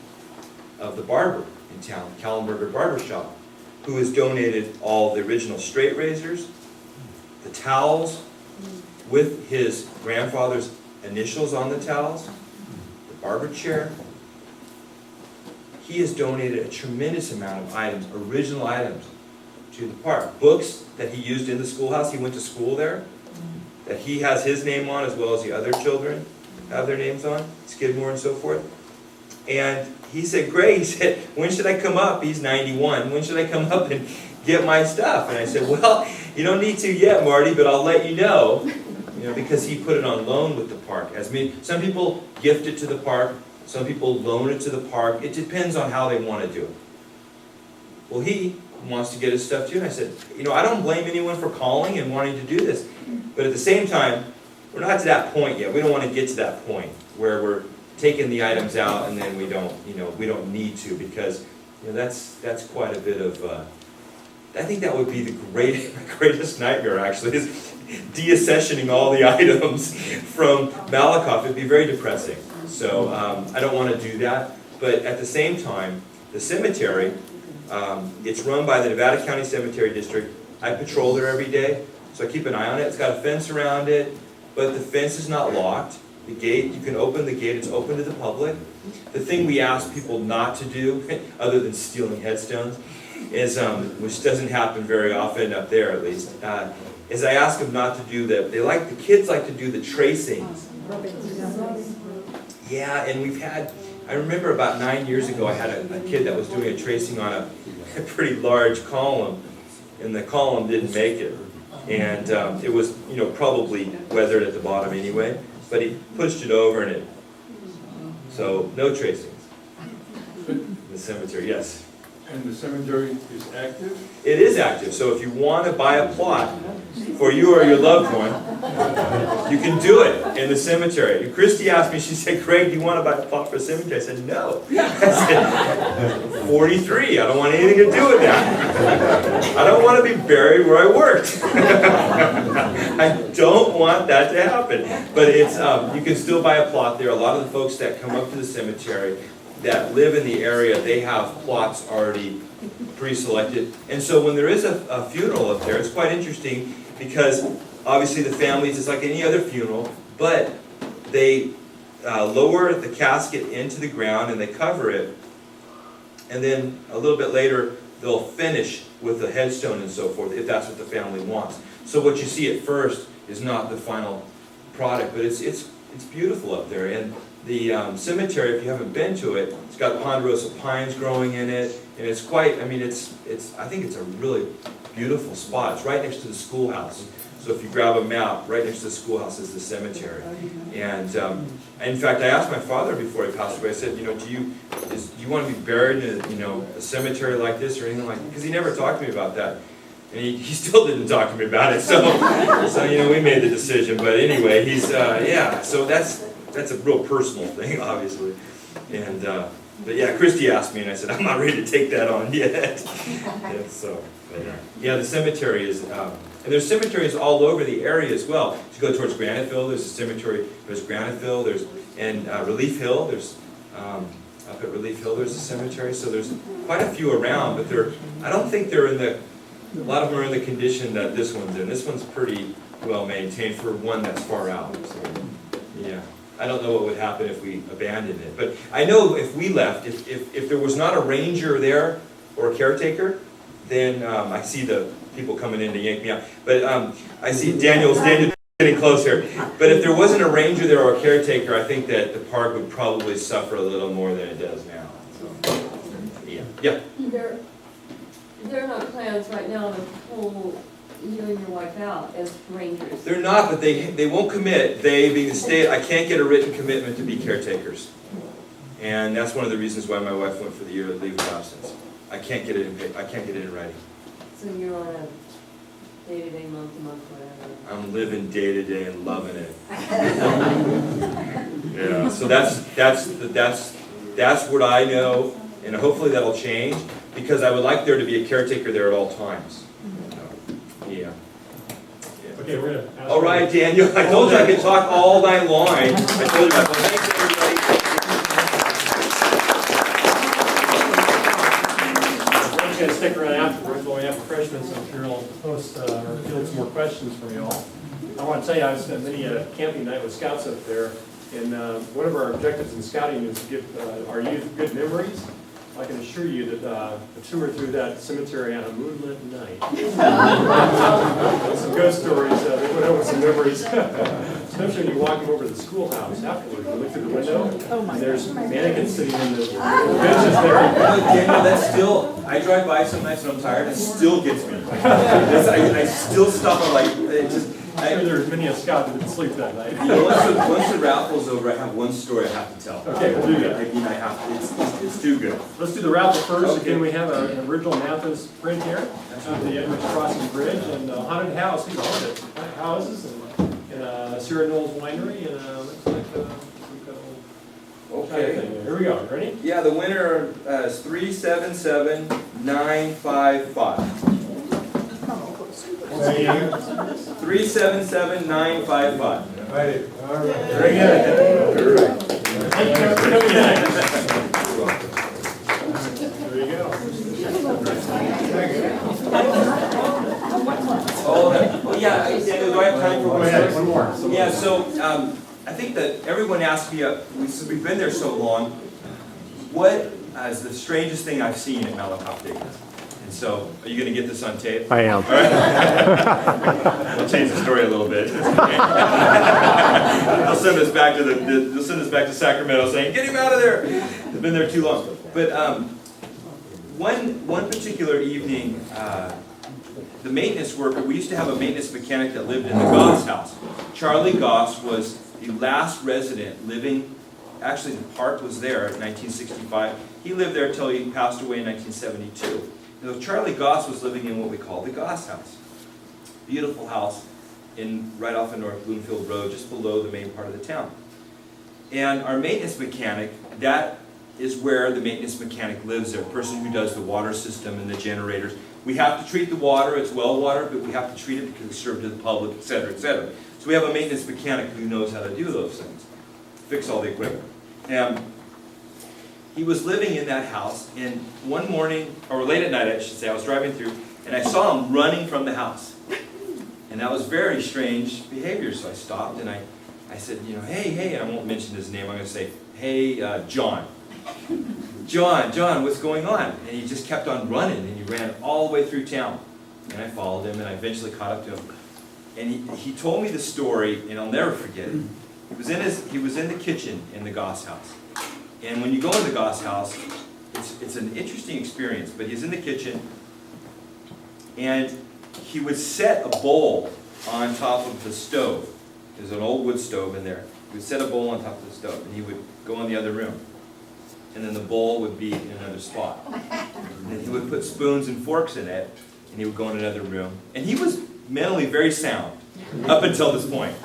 of the barber in town, Kallenberger Barber Shop, who has donated all the original straight razors, the towels with his grandfather's initials on the towels, the barber chair. He has donated a tremendous amount of items, original items, to the park. Books that he used in the schoolhouse, he went to school there, that he has his name on as well as the other children have their names on, Skidmore and so forth. And he said, Greg, he said, when should I come up? He's 91. When should I come up and get my stuff? And I said, well, you don't need to yet, Marty, but I'll let you know. Because he put it on loan with the park. Some people gift it to the park, some people loan it to the park. It depends on how they want to do it. Well, he wants to get his stuff too. And I said, I don't blame anyone for calling and wanting to do this. But at the same time, we're not to that point yet. We don't want to get to that point where we're taking the items out and then we don't need to, because that's quite a bit of I think that would be the greatest nightmare actually, is deaccessioning all the items from Malakoff. It'd be very depressing. So I don't want to do that. But at the same time, the cemetery, it's run by the Nevada County Cemetery District. I patrol there every day, so I keep an eye on it. It's got a fence around it, but the fence is not locked. The gate, you can open the gate, it's open to the public. The thing we ask people not to do, other than stealing headstones, is, which doesn't happen very often up there at least, is I ask them not to do the kids like to do the tracings. Yeah, and I remember about 9 years ago I had a kid that was doing a tracing on a pretty large column, and the column didn't make it. And it was, probably weathered at the bottom anyway, but he pushed it over and so no tracings. The cemetery, yes. And the cemetery is active? It is active, so if you want to buy a plot for you or your loved one, you can do it in the cemetery. And Christy asked me, she said, Craig, do you want to buy a plot for a cemetery? I said, no. I said, 43, I don't want anything to do with that. I don't want to be buried where I worked. I don't want that to happen. But it's you can still buy a plot there. A lot of the folks that come up to the cemetery that live in the area, they have plots already pre-selected. And so when there is a funeral up there, it's quite interesting because obviously the families, it's like any other funeral, but they lower the casket into the ground and they cover it. And then a little bit later, they'll finish with the headstone and so forth, if that's what the family wants. So what you see at first is not the final product, but it's beautiful up there. And the cemetery, if you haven't been to it, it's got ponderosa pines growing in it, and it's quite, I think it's a really beautiful spot. It's right next to the schoolhouse. So if you grab a map, right next to the schoolhouse is the cemetery. And in fact, I asked my father before he passed away, I said, do you want to be buried in a cemetery like this or anything like that? Because he never talked to me about that. And he still didn't talk to me about it. So we made the decision. But anyway, so that's a real personal thing, obviously. And but yeah, Christy asked me, and I said, I'm not ready to take that on yet. The cemetery is, and there's cemeteries all over the area as well. If you go towards Graniteville, there's a cemetery. There's Graniteville. And Relief Hill. There's up at Relief Hill. There's a cemetery. So there's quite a few around, but I don't think they're in the A lot of them are in the condition that this one's in. This one's pretty well maintained for one that's far out, so, yeah. I don't know what would happen if we abandoned it, but I know if we left, if there was not a ranger there or a caretaker, then I see the people coming in to yank me out. But I see Daniel's getting close here. But if there wasn't a ranger there or a caretaker, I think that the park would probably suffer a little more than it does now. So, yeah. Yeah. There are not plans right now to pull you and your wife out as rangers. They're not, but they won't commit. They, being the state, I can't get a written commitment to be caretakers. And that's one of the reasons why my wife went for the year of leave of absence. I can't get it in writing. So you're on a day-to-day, month-to-month, whatever. I'm living day to day and loving it. Yeah, so that's what I know, and hopefully that'll change, because I would like there to be a caretaker there at all times. Yeah. Okay, we're gonna ask. All right, Daniel, I told you I could talk all night long. I told you that. Well, thanks, everybody. I'm just gonna stick around afterwards while we have freshmen, so I'm sure I'll post or field some more questions from you all. I want to tell you, I've spent many a camping night with scouts up there, and one of our objectives in scouting is to give our youth good memories. I can assure you that a tour through that cemetery on a moonlit night. Some ghost stories, they went over some memories. Especially when you walk over to the schoolhouse afterwards, you look through the window, and there's mannequins sitting in the benches there. Daniel, that's still, I drive by some nights when I'm tired, it still gets me. I still stop, I'm like, it just, I'm sure there's many a scout that didn't sleep that night. You know, once the raffle's over, I have one story I have to tell. Okay, we'll do that. I mean, I have to, it's too good. Let's do the raffle first. Okay. Again, we have an original Mathis print here of the Edwards Crossing Bridge and a haunted house. These are haunted houses and a Sierra Knolls winery and looks like we've got a little Okay. thing there. Here we go. Ready? Yeah, the winner is 377955. 377955. Right. All right. Very good. Thank you for coming in. There you go. Oh, yeah, do I have time for one more? One more. Yeah, so I think that everyone asked me, since we've been there so long, what is the strangest thing I've seen at Malakoff Diggins? And so, are you going to get this on tape? I am. All right. I'll change the story a little bit. They'll send us back to they'll send us back to Sacramento saying, "Get him out of there." They've been there too long. But one particular evening, the maintenance worker, we used to have a maintenance mechanic that lived in the Goss house. Charlie Goss was the last resident living. Actually, the park was there in 1965. He lived there until he passed away in 1972. So Charlie Goss was living in what we call the Goss house. Beautiful house right off of North Bloomfield Road, just below the main part of the town. And our maintenance mechanic, that is where the maintenance mechanic lives there, a person who does the water system and the generators. We have to treat the water, it's well water, but we have to treat it because it's served to the public, etc., etc. So we have a maintenance mechanic who knows how to do those things, fix all the equipment. And he was living in that house, and one morning, or late at night I should say, I was driving through, and I saw him running from the house. And that was very strange behavior, so I stopped and I said, you know, hey, and I won't mention his name, I'm going to say, hey, John. John, what's going on? And he just kept on running, and he ran all the way through town. And I followed him, and I eventually caught up to him. And he told me the story, and I'll never forget it. He was in the kitchen in the Goss house. And when you go in the Goss house, it's an interesting experience, but he's in the kitchen, and he would set a bowl on top of the stove. There's an old wood stove in there. He would set a bowl on top of the stove, and he would go in the other room. And then the bowl would be in another spot. And then he would put spoons and forks in it, and he would go in another room. And he was mentally very sound up until this point.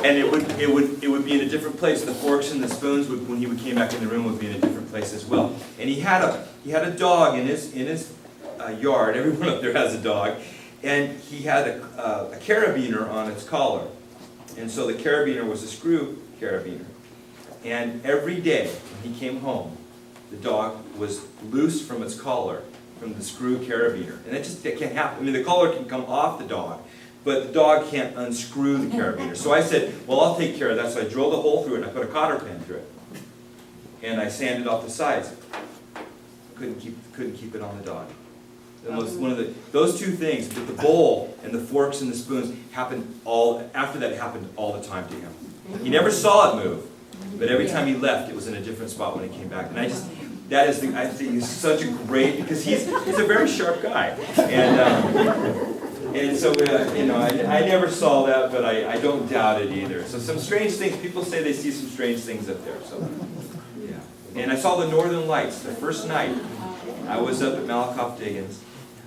And it would be in a different place. The forks and the spoons would, when he came back in the room, would be in a different place as well. And he had a dog in his yard. Everyone up there has a dog, and he had a carabiner on its collar. And so the carabiner was a screw carabiner. And every day when he came home, the dog was loose from its collar, from the screw carabiner. And that can't happen. I mean, the collar can come off the dog, but the dog can't unscrew the carabiner. So I said, well, I'll take care of that. So I drilled a hole through it and I put a cotter pin through it. And I sanded off the sides. Couldn't keep it on the dog. Those two things, the bowl and the forks and the spoons, happened all the time to him. He never saw it move, but every time he left, it was in a different spot when he came back. And I think he's such a great, because he's a very sharp guy. And so, I never saw that, but I don't doubt it either. So some strange things, people say they see some strange things up there, so, yeah. And I saw the Northern Lights the first night I was up at Malakoff Diggins.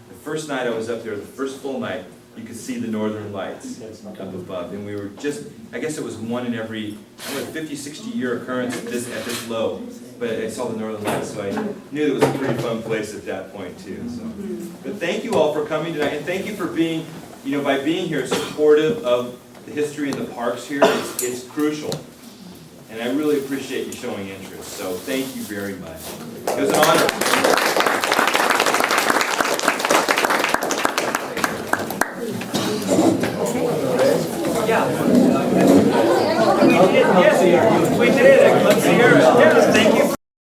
The first night I was up there, the first full night, you could see the Northern Lights up above. And we were just, I guess it was one in every, 50, 60 year occurrence at this low. But I saw the Northern Lights, so I knew it was a pretty fun place at that point too. So, but thank you all for coming tonight, and thank you for being, by being here, supportive of the history and the parks here. It's crucial, and I really appreciate you showing interest. So thank you very much. It was an honor. Yeah. We did, yes, we did. Let's hear it.